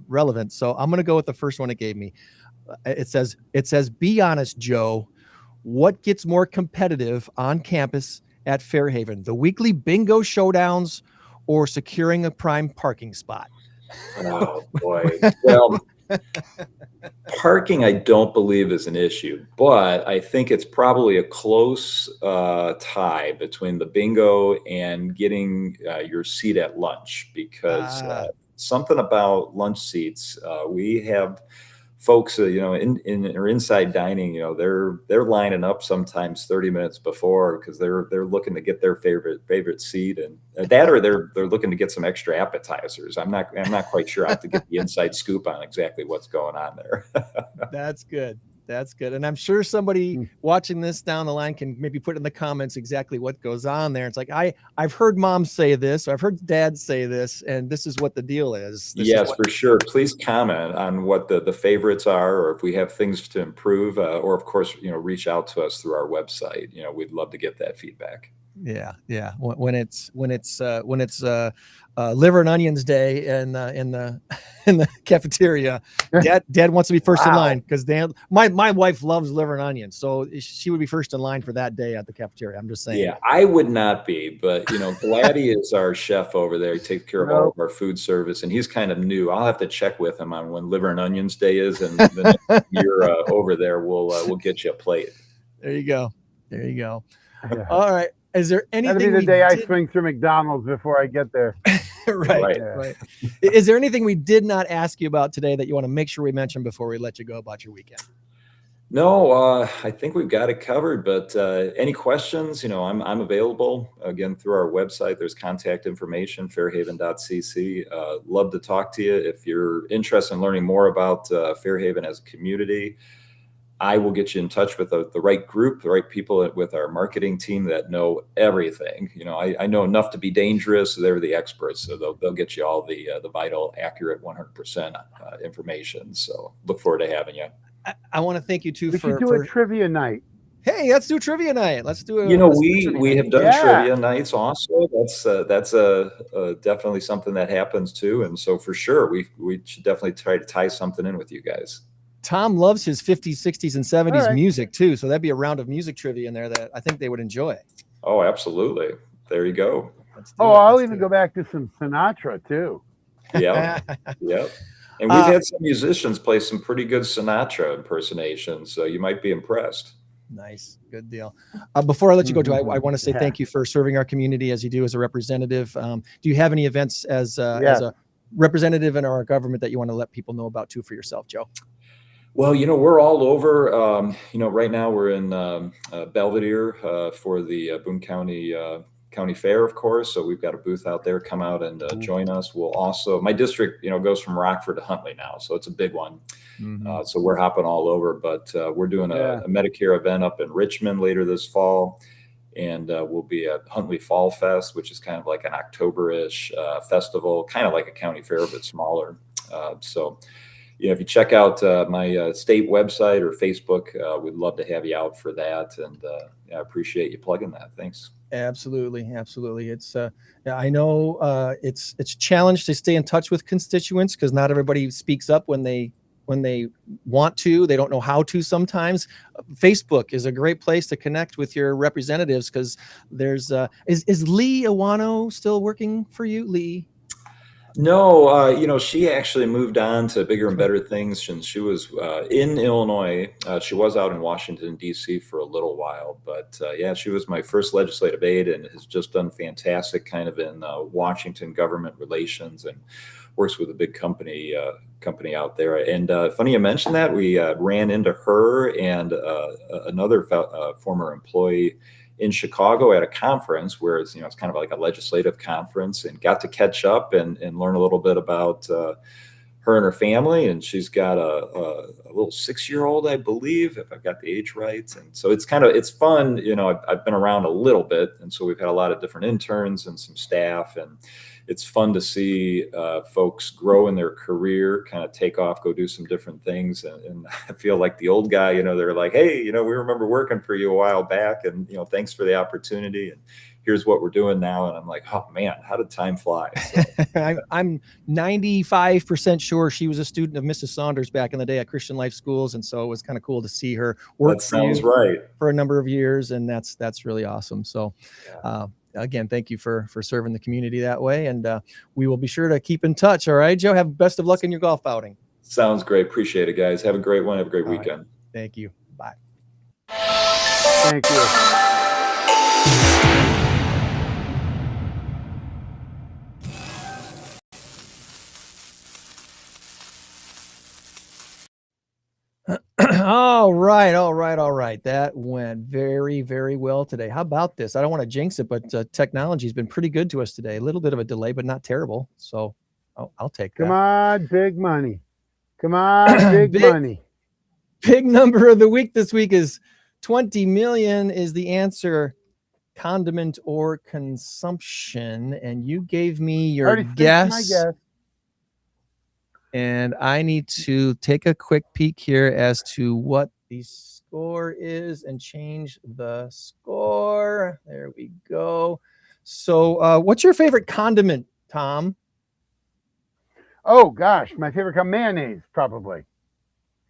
relevant. So I'm going to go with the first one it gave me. It says, "Be honest, Joe. What gets more competitive on campus at Fairhaven, the weekly bingo showdowns or securing a prime parking spot?" Oh boy. Well, parking, I don't believe is an issue, but I think it's probably a close tie between the bingo and getting your seat at lunch, because something about lunch seats, we have folks, in or inside dining, they're lining up sometimes 30 minutes before because they're looking to get their favorite seat, and that, or they're looking to get some extra appetizers. I'm not quite sure. I have to get the inside scoop on exactly what's going on there. That's good. That's good. And I'm sure somebody watching this down the line can maybe put in the comments exactly what goes on there. It's like, I've heard mom say this, or I've heard dad say this, and this is what the deal is. Yes, for sure. Please comment on what the favorites are, or if we have things to improve, or of course, reach out to us through our website. We'd love to get that feedback. Yeah. When it's liver and onions day in the cafeteria, dad wants to be first in line, because my wife loves liver and onions, so she would be first in line for that day at the cafeteria. I'm just saying. Yeah, I would not be, but Gladdy is our chef over there. He takes care of all of our food service, and he's kind of new. I'll have to check with him on when liver and onions day is, and the next year over there we'll get you a plate. There you go. Yeah. All right. Is there anything? That'll be the day I swing through McDonald's before I get there. Right. Is there anything we did not ask you about today that you want to make sure we mention before we let you go about your weekend? No, I think we've got it covered, but any questions, I'm available again through our website. There's contact information, fairhaven.cc. Love to talk to you. If you're interested in learning more about Fairhaven as a community, I will get you in touch with the right group, the right people with our marketing team that know everything. I know enough to be dangerous. They're the experts, so they'll get you all the vital, accurate, 100% information. So look forward to having you. I want to thank you too we should do a trivia night. Hey, let's do trivia night. Let's do a. We have done trivia nights also. That's definitely something that happens too, and so for sure we should definitely try to tie something in with you guys. Tom loves his 50s, 60s, and 70s music too, so that'd be a round of music trivia in there that I think they would enjoy. Oh, absolutely. There you go. I'll even go back to some Sinatra too. Yeah. Yep. And we've had some musicians play some pretty good Sinatra impersonations, so you might be impressed. Nice. Good deal. Before I let you go, Joe, I want to say thank you for serving our community as you do as a representative. Do you have any events as a representative in our government that you want to let people know about too for yourself, Joe? Well, we're all over. Right now we're in Belvedere for the Boone County Fair, of course. So we've got a booth out there. Come out and join us. We'll also, my district, goes from Rockford to Huntley now, so it's a big one. So we're hopping all over. But we're doing a Medicare event up in Richmond later this fall, and we'll be at Huntley Fall Fest, which is kind of like an October-ish festival, kind of like a county fair but smaller. If you check out my state website or Facebook, we'd love to have you out for that. And I appreciate you plugging that. Thanks. Absolutely. It's I know it's a challenge to stay in touch with constituents because not everybody speaks up when they want to. They don't know how to sometimes. Facebook is a great place to connect with your representatives because there's is Lee Iwano still working for you, Lee? No, she actually moved on to bigger and better things since she was in Illinois. She was out in Washington, D.C. for a little while, but yeah, she was my first legislative aide and has just done fantastic kind of in Washington government relations and works with a big company out there. And funny you mentioned that. We ran into her and another former employee in Chicago at a conference where it's kind of like a legislative conference, and got to catch up and learn a little bit about her and her family. And she's got a little 6-year-old, I believe, if I've got the age right. And so it's fun. I've been around a little bit, and so we've had a lot of different interns and some staff, and it's fun to see folks grow in their career, kind of take off, go do some different things. And I feel like the old guy, they're like, hey, we remember working for you a while back, and, thanks for the opportunity. And here's what we're doing now. And I'm like, oh man, how did time fly? So, I'm 95% sure she was a student of Mrs. Saunders back in the day at Christian Life Schools. And so it was kind of cool to see her work that sounds right for a number of years. And that's really awesome. So, again, thank you for serving the community that way. And we will be sure to keep in touch. All right, Joe, have best of luck in your golf outing. Sounds great. Appreciate it, guys. Have a great one. Have a great weekend. Right. Thank you. Bye. Thank you. All right. That went very, very well today. How about this? I don't want to jinx it, but technology has been pretty good to us today. A little bit of a delay, but not terrible. So I'll take that. Come on, big money. Come on, big money. Big number of the week this week is 20 million is the answer. Condiment or consumption. And you gave me your guess. My guess. And I need to take a quick peek here as to what the score is and change the score. There we go. So what's your favorite condiment, Tom? Oh, gosh. My favorite mayonnaise, probably.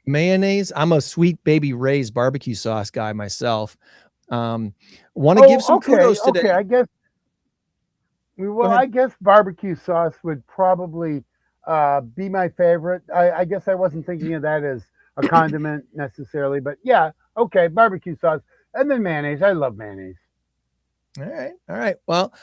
Mayonnaise? I'm a Sweet Baby Ray's barbecue sauce guy myself. Want to give some kudos today. Okay, I guess barbecue sauce would probably be my favorite. I guess I wasn't thinking of that as a condiment necessarily, but yeah, okay, barbecue sauce, and then mayonnaise. I love mayonnaise. All right. Well,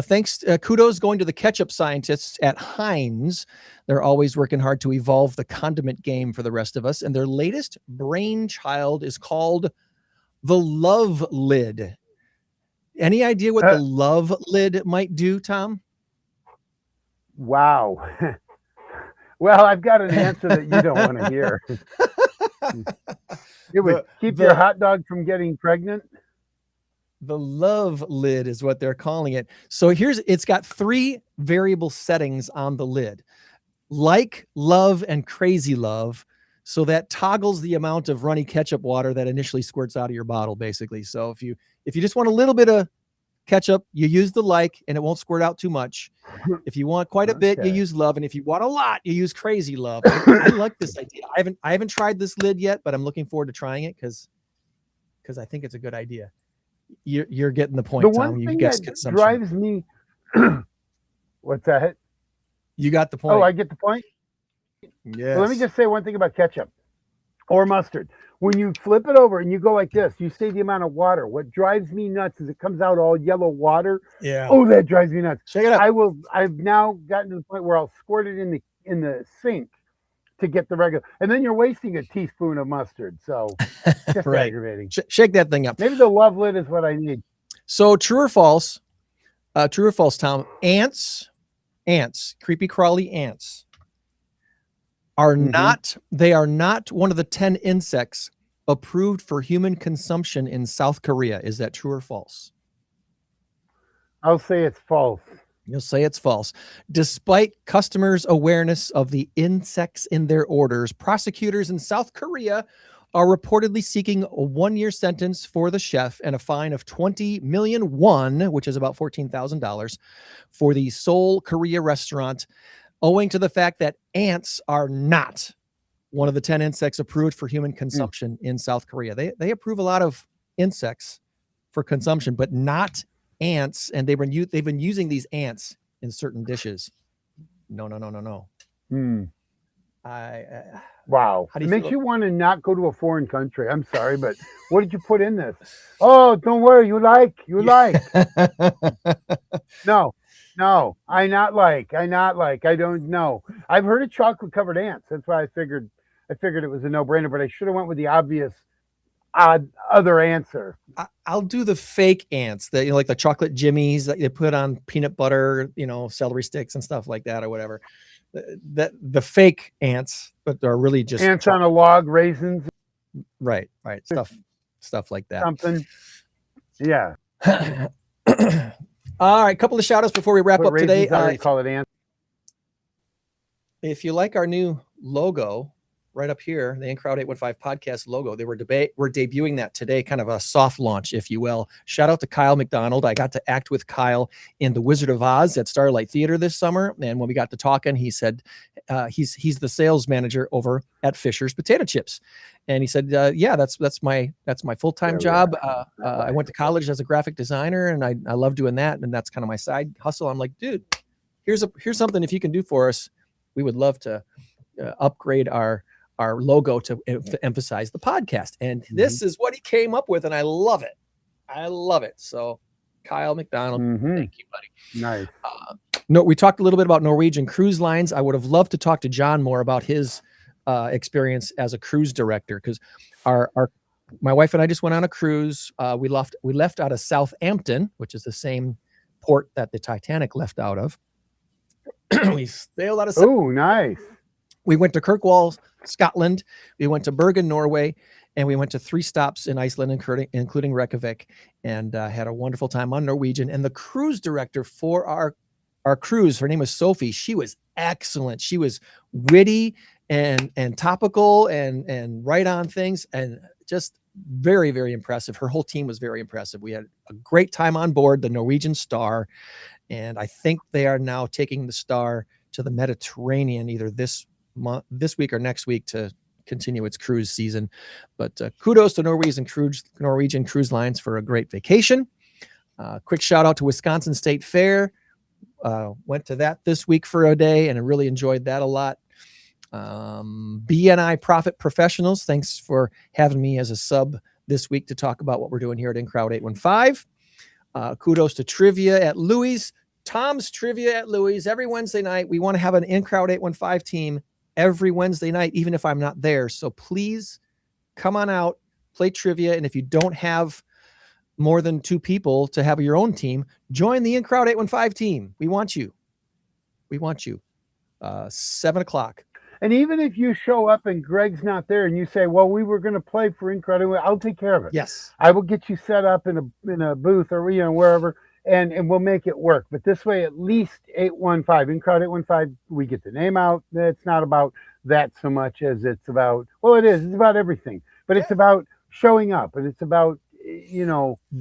thanks. Kudos going to the ketchup scientists at Heinz. They're always working hard to evolve the condiment game for the rest of us, and their latest brainchild is called the Love Lid. Any idea what the Love Lid might do, Tom? Wow. Well, I've got an answer that you don't want to hear. It would keep your hot dog from getting pregnant. The Love Lid is what they're calling it. So it's got 3 variable settings on the lid: like, love, and crazy love. So that toggles the amount of runny ketchup water that initially squirts out of your bottle, basically. So if you just want a little bit of ketchup, you use the like, and it won't squirt out too much. If you want quite a bit, you use love, and if you want a lot, you use crazy love. I like this idea. I haven't tried this lid yet, but I'm looking forward to trying it because I think it's a good idea. You're getting the point, the Tom. one You thing guess that drives me. What's that? You got the point. Oh, I get the point. Yes. Well, let me just say one thing about ketchup or mustard. When you flip it over and you go like this, you see the amount of water. What drives me nuts is it comes out all yellow water. Yeah. Oh, that drives me nuts. Check it out. I've now gotten to the point where I'll squirt it in the sink to get the regular, and then you're wasting a teaspoon of mustard. So just Right. aggravating. Shake that thing up. Maybe the Love Lid is what I need. So true or false, Tom? Ants, creepy crawly ants are they are not one of the 10 insects approved for human consumption in South Korea. Is that true or false? I'll say it's false. You'll say it's false. Despite customers' awareness of the insects in their orders, prosecutors in South Korea are reportedly seeking a 1-year sentence for the chef and a fine of 20 million won, which is about $14,000, for the Seoul Korea restaurant, owing to the fact that ants are not one of the 10 insects approved for human consumption in South Korea. They approve a lot of insects for consumption, but not ants, and they've been using these ants in certain dishes. No. Hmm. I Wow. How do It you makes feel? you want to not go to a foreign country. I'm sorry, but what did you put in this? Oh, don't worry. You like. No, no. I not like. I don't know. I've heard of chocolate covered ants. That's why I figured it was a no brainer, but I should have went with the obvious odd other answer. I'll do the fake ants, that like the chocolate jimmies that you put on peanut butter, celery sticks and stuff like that, or whatever. The fake ants, but they're really just Ants on a log, raisins, right, stuff like that. something. Yeah. All right, couple of shout outs before we wrap Put up today. raisins, I already call it ants. If you like our new logo right up here, the In Crowd 815 podcast logo, we're debuting that today, kind of a soft launch, if you will. Shout out to Kyle McDonald. I got to act with Kyle in The Wizard of Oz at Starlight Theater this summer. And when we got to talking, he said he's the sales manager over at Fisher's Potato Chips. And he said, yeah, that's my full-time job. I went to college as a graphic designer, and I love doing that. And that's kind of my side hustle. I'm like, dude, here's something, if you can do for us, we would love to upgrade our logo to emphasize the podcast. And this is what he came up with, and I love it. So Kyle McDonald, thank you, buddy. Nice. We talked a little bit about Norwegian Cruise Lines. I would have loved to talk to John more about his experience as a cruise director, because my wife and I just went on a cruise. We left out of Southampton, which is the same port that the Titanic left out of. We sailed out of Oh, nice. We went to Kirkwall, Scotland. We went to Bergen, Norway, and we went to 3 stops in Iceland, including Reykjavik, and had a wonderful time on Norwegian. And the cruise director for our cruise, her name was Sophie. She was excellent. She was witty and topical and right on things, and just very, very impressive. Her whole team was very impressive. We had a great time on board the Norwegian Star, and I think they are now taking the Star to the Mediterranean either this week or next week to continue its cruise season. But kudos to Norwegian Cruise Lines for a great vacation. Quick shout out to Wisconsin State Fair. Went to that this week for a day, and I really enjoyed that a lot. BNI Profit Professionals, thanks for having me as a sub this week to talk about what we're doing here at In Crowd 815. Kudos to Trivia at Louis. Tom's Trivia at Louis every Wednesday night. We want to have an In Crowd 815 team every Wednesday night, even if I'm not there. So please come on out, play trivia. And if you don't have more than 2 people to have your own team, join the In Crowd 815 team. We want you. 7 o'clock. And even if you show up and Greg's not there and you say, well, we were going to play for Incredible, I'll take care of it. Yes. I will get you set up in a booth or wherever, and we'll make it work. But this way, at least 815, In Crowd 815, we get the name out. It's not about that so much as it's about, well, it is. It's about everything. But it's about showing up, and it's about,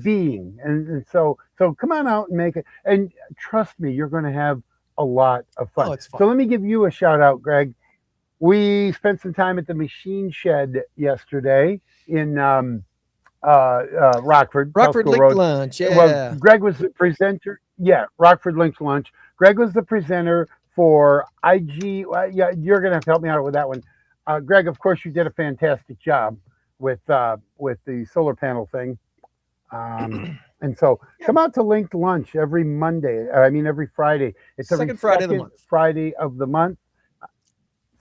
being. And so come on out and make it. And trust me, you're going to have a lot of fun. Oh, it's fun. So let me give you a shout out, Greg. We spent some time at the Machine Shed yesterday in Rockford. Rockford Link Lunch, yeah. Well, Greg was the presenter. Yeah, Rockford Link Lunch. Greg was the presenter for IG. Well, yeah, you're going to have to help me out with that one. Greg, of course, you did a fantastic job with the solar panel thing. And so come out to Linked Lunch every Friday. It's every Second Friday of the month. Friday of the month.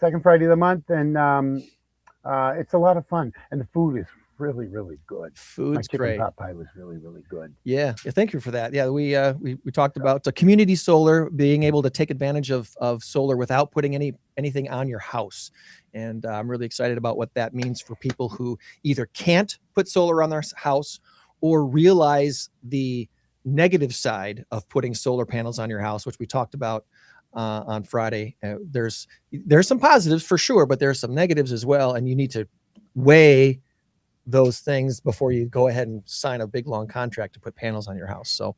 Second Friday of the month, and it's a lot of fun, and the food is really, really good. Food's great. Pot pie was really, really good. Yeah, thank you for that. Yeah, we talked about the community solar, being able to take advantage of solar without putting anything on your house, and I'm really excited about what that means for people who either can't put solar on their house or realize the negative side of putting solar panels on your house, which we talked about on Friday. There's some positives for sure, but there's some negatives as well, and you need to weigh those things before you go ahead and sign a big long contract to put panels on your house. So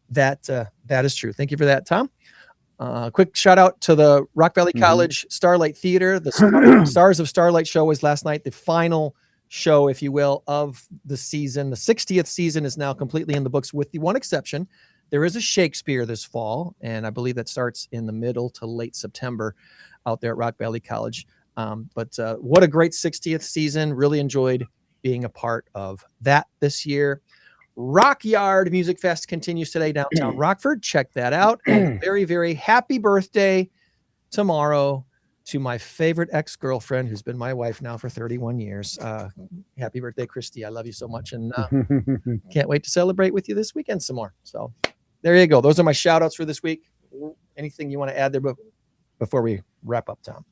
that is true. Thank you for that, Tom. Quick shout out to the Rock Valley College Starlight Theater. The Stars of Starlight show was last night, the final show, if you will, of the season. The 60th season is now completely in the books, with the one exception. There is a Shakespeare this fall, and I believe that starts in the middle to late September out there at Rock Valley College. But what a great 60th season. Really enjoyed being a part of that this year. Rock Yard Music Fest continues today downtown Rockford. Check that out. And very, very happy birthday tomorrow to my favorite ex-girlfriend, who's been my wife now for 31 years. Happy birthday, Christy. I love you so much. And can't wait to celebrate with you this weekend some more. So there you go. Those are my shout outs for this week. Anything you want to add there before we wrap up, Tom?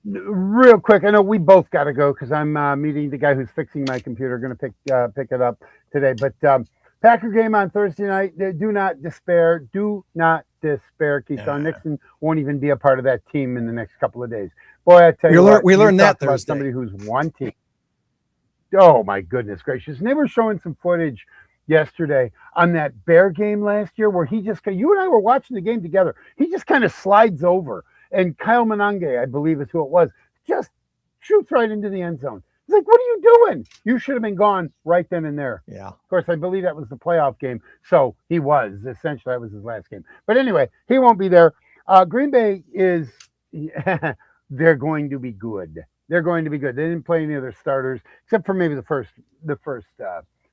Real quick, I know we both got to go because I'm meeting the guy who's fixing my computer. Going to pick it up today. But Packer game on Thursday night. Do not despair. Do not despair. Keyshawn Nixon won't even be a part of that team in the next couple of days. Boy, I tell you what, we learned that Thursday. Somebody who's wanting. Oh my goodness gracious! And they were showing some footage yesterday on that Bear game last year where he just, you and I were watching the game together. He just kind of slides over. And Kyle Monange, I believe is who it was, just shoots right into the end zone. He's like, what are you doing? You should have been gone right then and there. Yeah. Of course, I believe that was the playoff game. So he was. Essentially, that was his last game. But anyway, he won't be there. Green Bay is, they're going to be good. They're going to be good. They didn't play any of their starters, except for maybe the first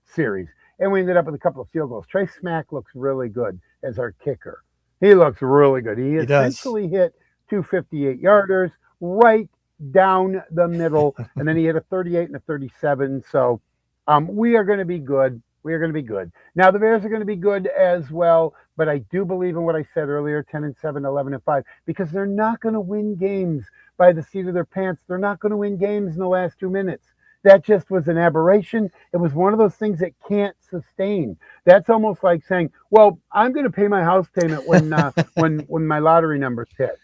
series. And we ended up with a couple of field goals. Trey Smack looks really good as our kicker. He looks really good. He essentially hit 258-yarders right down the middle, and then he hit a 38 and a 37. So we are going to be good. We are going to be good. Now the Bears are going to be good as well, but I do believe in what I said earlier, 10-7, 11-5, because they're not going to win games by the seat of their pants. They're not going to win games in the last 2 minutes. That just was an aberration. It was one of those things that can't sustain. That's almost like saying, well, I'm going to pay my house payment when my lottery numbers hit.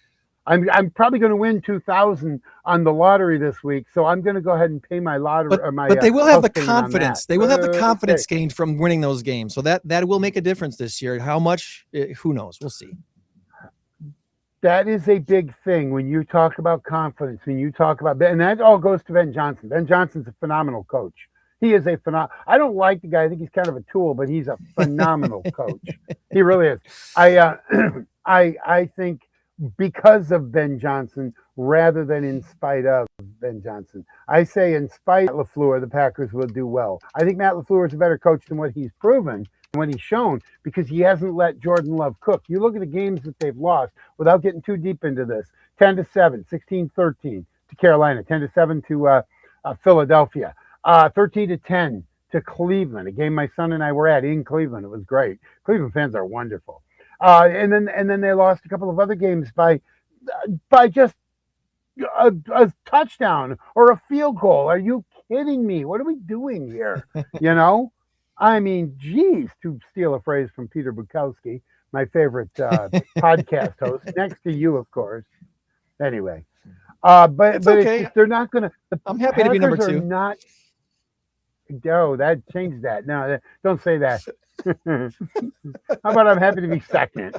I'm probably going to win 2,000 on the lottery this week, so I'm going to go ahead and pay my lottery. But they will have the confidence. They will have the confidence gained from winning those games. So that will make a difference this year. How much? Who knows? We'll see. That is a big thing when you talk about confidence. When you talk about, and that all goes to Ben Johnson. Ben Johnson's a phenomenal coach. He is a phenomenal. I don't like the guy. I think he's kind of a tool, but he's a phenomenal coach. He really is. I think, because of Ben Johnson rather than in spite of Ben Johnson. I say in spite of LaFleur, the Packers will do well. I think Matt LaFleur is a better coach than what he's proven and what he's shown because he hasn't let Jordan Love cook. You look at the games that they've lost without getting too deep into this. 10-7, 16-13 to Carolina, 10-7 to Philadelphia, 13-10 to Cleveland, a game my son and I were at in Cleveland. It was great. Cleveland fans are wonderful. And then they lost a couple of other games by just a touchdown or a field goal. Are you kidding me? What are we doing here? You know, I mean, geez, to steal a phrase from Peter Bukowski, my favorite podcast host, next to you, of course. Anyway, but it's okay. It's just, they're not going to. I'm happy to be number two. Not. Oh, that changed that. No, don't say that. How about I'm happy to be second?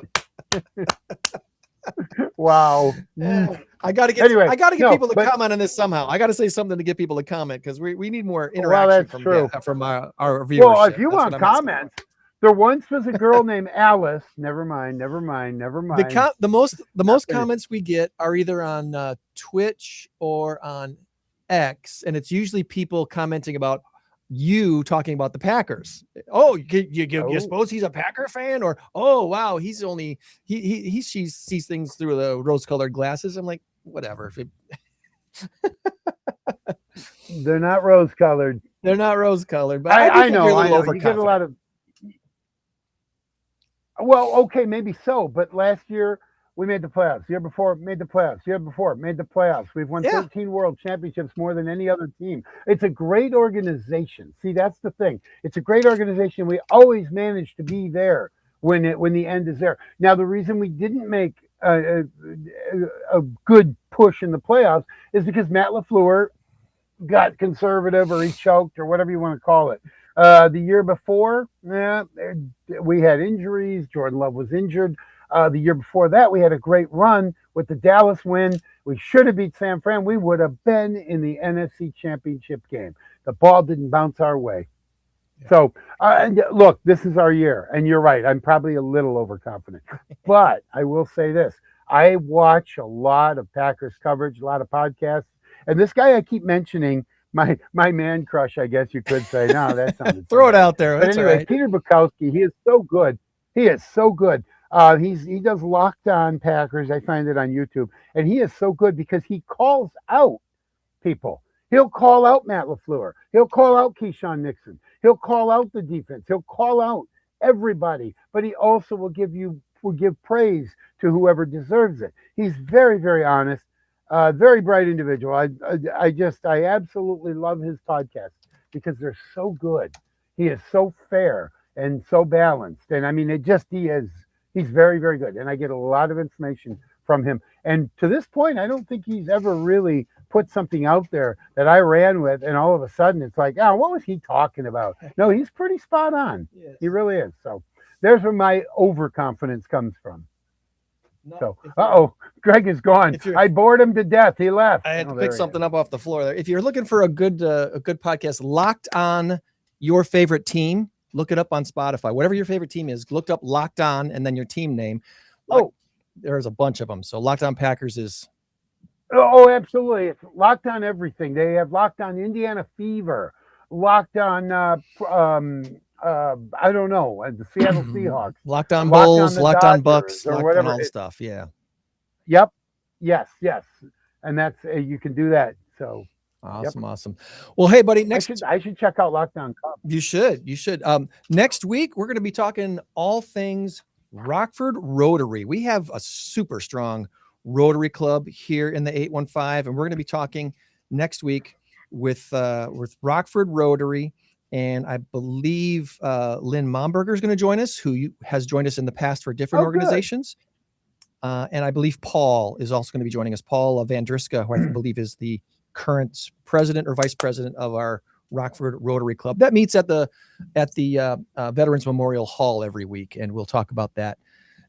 Wow. I gotta get people to comment on this somehow. I gotta say something to get people to comment because we need more interaction from our viewers. Well, if you want comments, there once was a girl named Alice. Never mind. The most comments we get are either on Twitch or on X, and it's usually people commenting about you talking about the Packers. Oh, you suppose he's a Packer fan? Or, oh, wow, he's only, he sees things through the rose-colored glasses. I'm like, whatever. They're not rose-colored. They're not rose-colored. But I know. You get a lot of, well, okay, maybe so. But last year, we made the playoffs. The year before, made the playoffs. The year before, made the playoffs. We've won 13 world championships, more than any other team. It's a great organization. See, that's the thing. It's a great organization. We always manage to be there when the end is there. Now, the reason we didn't make a good push in the playoffs is because Matt LaFleur got conservative, or he choked, or whatever you want to call it. The year before, we had injuries. Jordan Love was injured. The year before that, we had a great run with the Dallas win. We should have beat San Fran. We would have been in the NFC Championship game. The ball didn't bounce our way. So, and look, this is our year, and you're right. I'm probably a little overconfident, but I will say this: I watch a lot of Packers coverage, a lot of podcasts, and this guy I keep mentioning, my man crush, I guess you could say. No, that sounded Throw it out there. But That's anyway, all right. Peter Bukowski, he is so good. He is so good. He does Locked On Packers. I find it on YouTube, and he is so good because he calls out people. He'll call out Matt LaFleur. He'll call out Keyshawn Nixon. He'll call out the defense. He'll call out everybody, but he also will give praise to whoever deserves it. He's very, very honest, very bright individual. I absolutely love his podcast because they're so good. He is so fair and so balanced, and I mean, he's very, very good, and I get a lot of information from him. And to this point, I don't think he's ever really put something out there that I ran with, and all of a sudden it's like, oh, what was he talking about? No, he's pretty spot on. Yes. He really is. So there's where my overconfidence comes from. No, so, Greg is gone. I bored him to death. He left. I had to pick something up off the floor there. If you're looking for a good podcast, Locked On Your Favorite Team, look it up on Spotify. Whatever your favorite team is, look up Locked On and then your team name. There's a bunch of them. So Locked On Packers is. Oh, absolutely. It's Locked On everything. They have Locked On Indiana Fever, Locked On, I don't know, the Seattle Seahawks. Locked On Bulls, Locked On Bucks, or Locked whatever. On all stuff, yeah. Yep. Yes. And that's, you can do that. So. Awesome. Well, hey, buddy, I should check out Locked On Cup. You should. Next week, we're going to be talking all things Rockford Rotary. We have a super strong Rotary Club here in the 815, and we're going to be talking next week with Rockford Rotary, and I believe Lynn Momberger is going to join us, who has joined us in the past for different organizations. And I believe Paul is also going to be joining us. Paul Vandriska, who I believe is the current president or vice president of our Rockford Rotary Club. That meets at the Veterans Memorial Hall every week, and we'll talk about that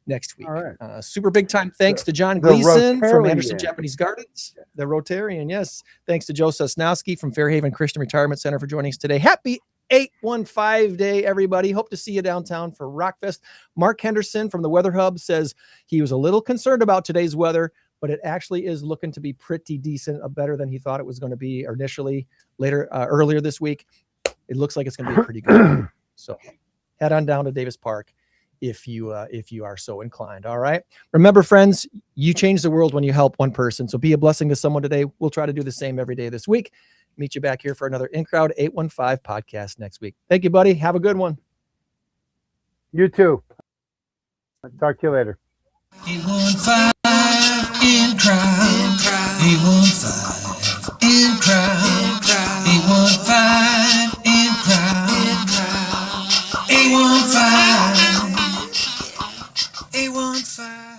next week. All right. Super big time thanks to John Gleason from Anderson Japanese Gardens, the Rotarian. Yes. Thanks to Joe Sosnowski from Fairhaven Christian Retirement Center for joining us today. Happy 815 day, everybody. Hope to see you downtown for Rockfest. Mark Henderson from the Weather Hub says he was a little concerned about today's weather, but it actually is looking to be pretty decent, better than he thought it was going to be initially earlier this week. It looks like it's going to be pretty good. So head on down to Davis Park if you are so inclined. All right. Remember, friends, you change the world when you help one person. So be a blessing to someone today. We'll try to do the same every day this week. Meet you back here for another In Crowd 815 podcast next week. Thank you, buddy. Have a good one. You too. I'll talk to you later. 815 In Crowd. 815 In Crowd. 815 In Crowd. 815. 815.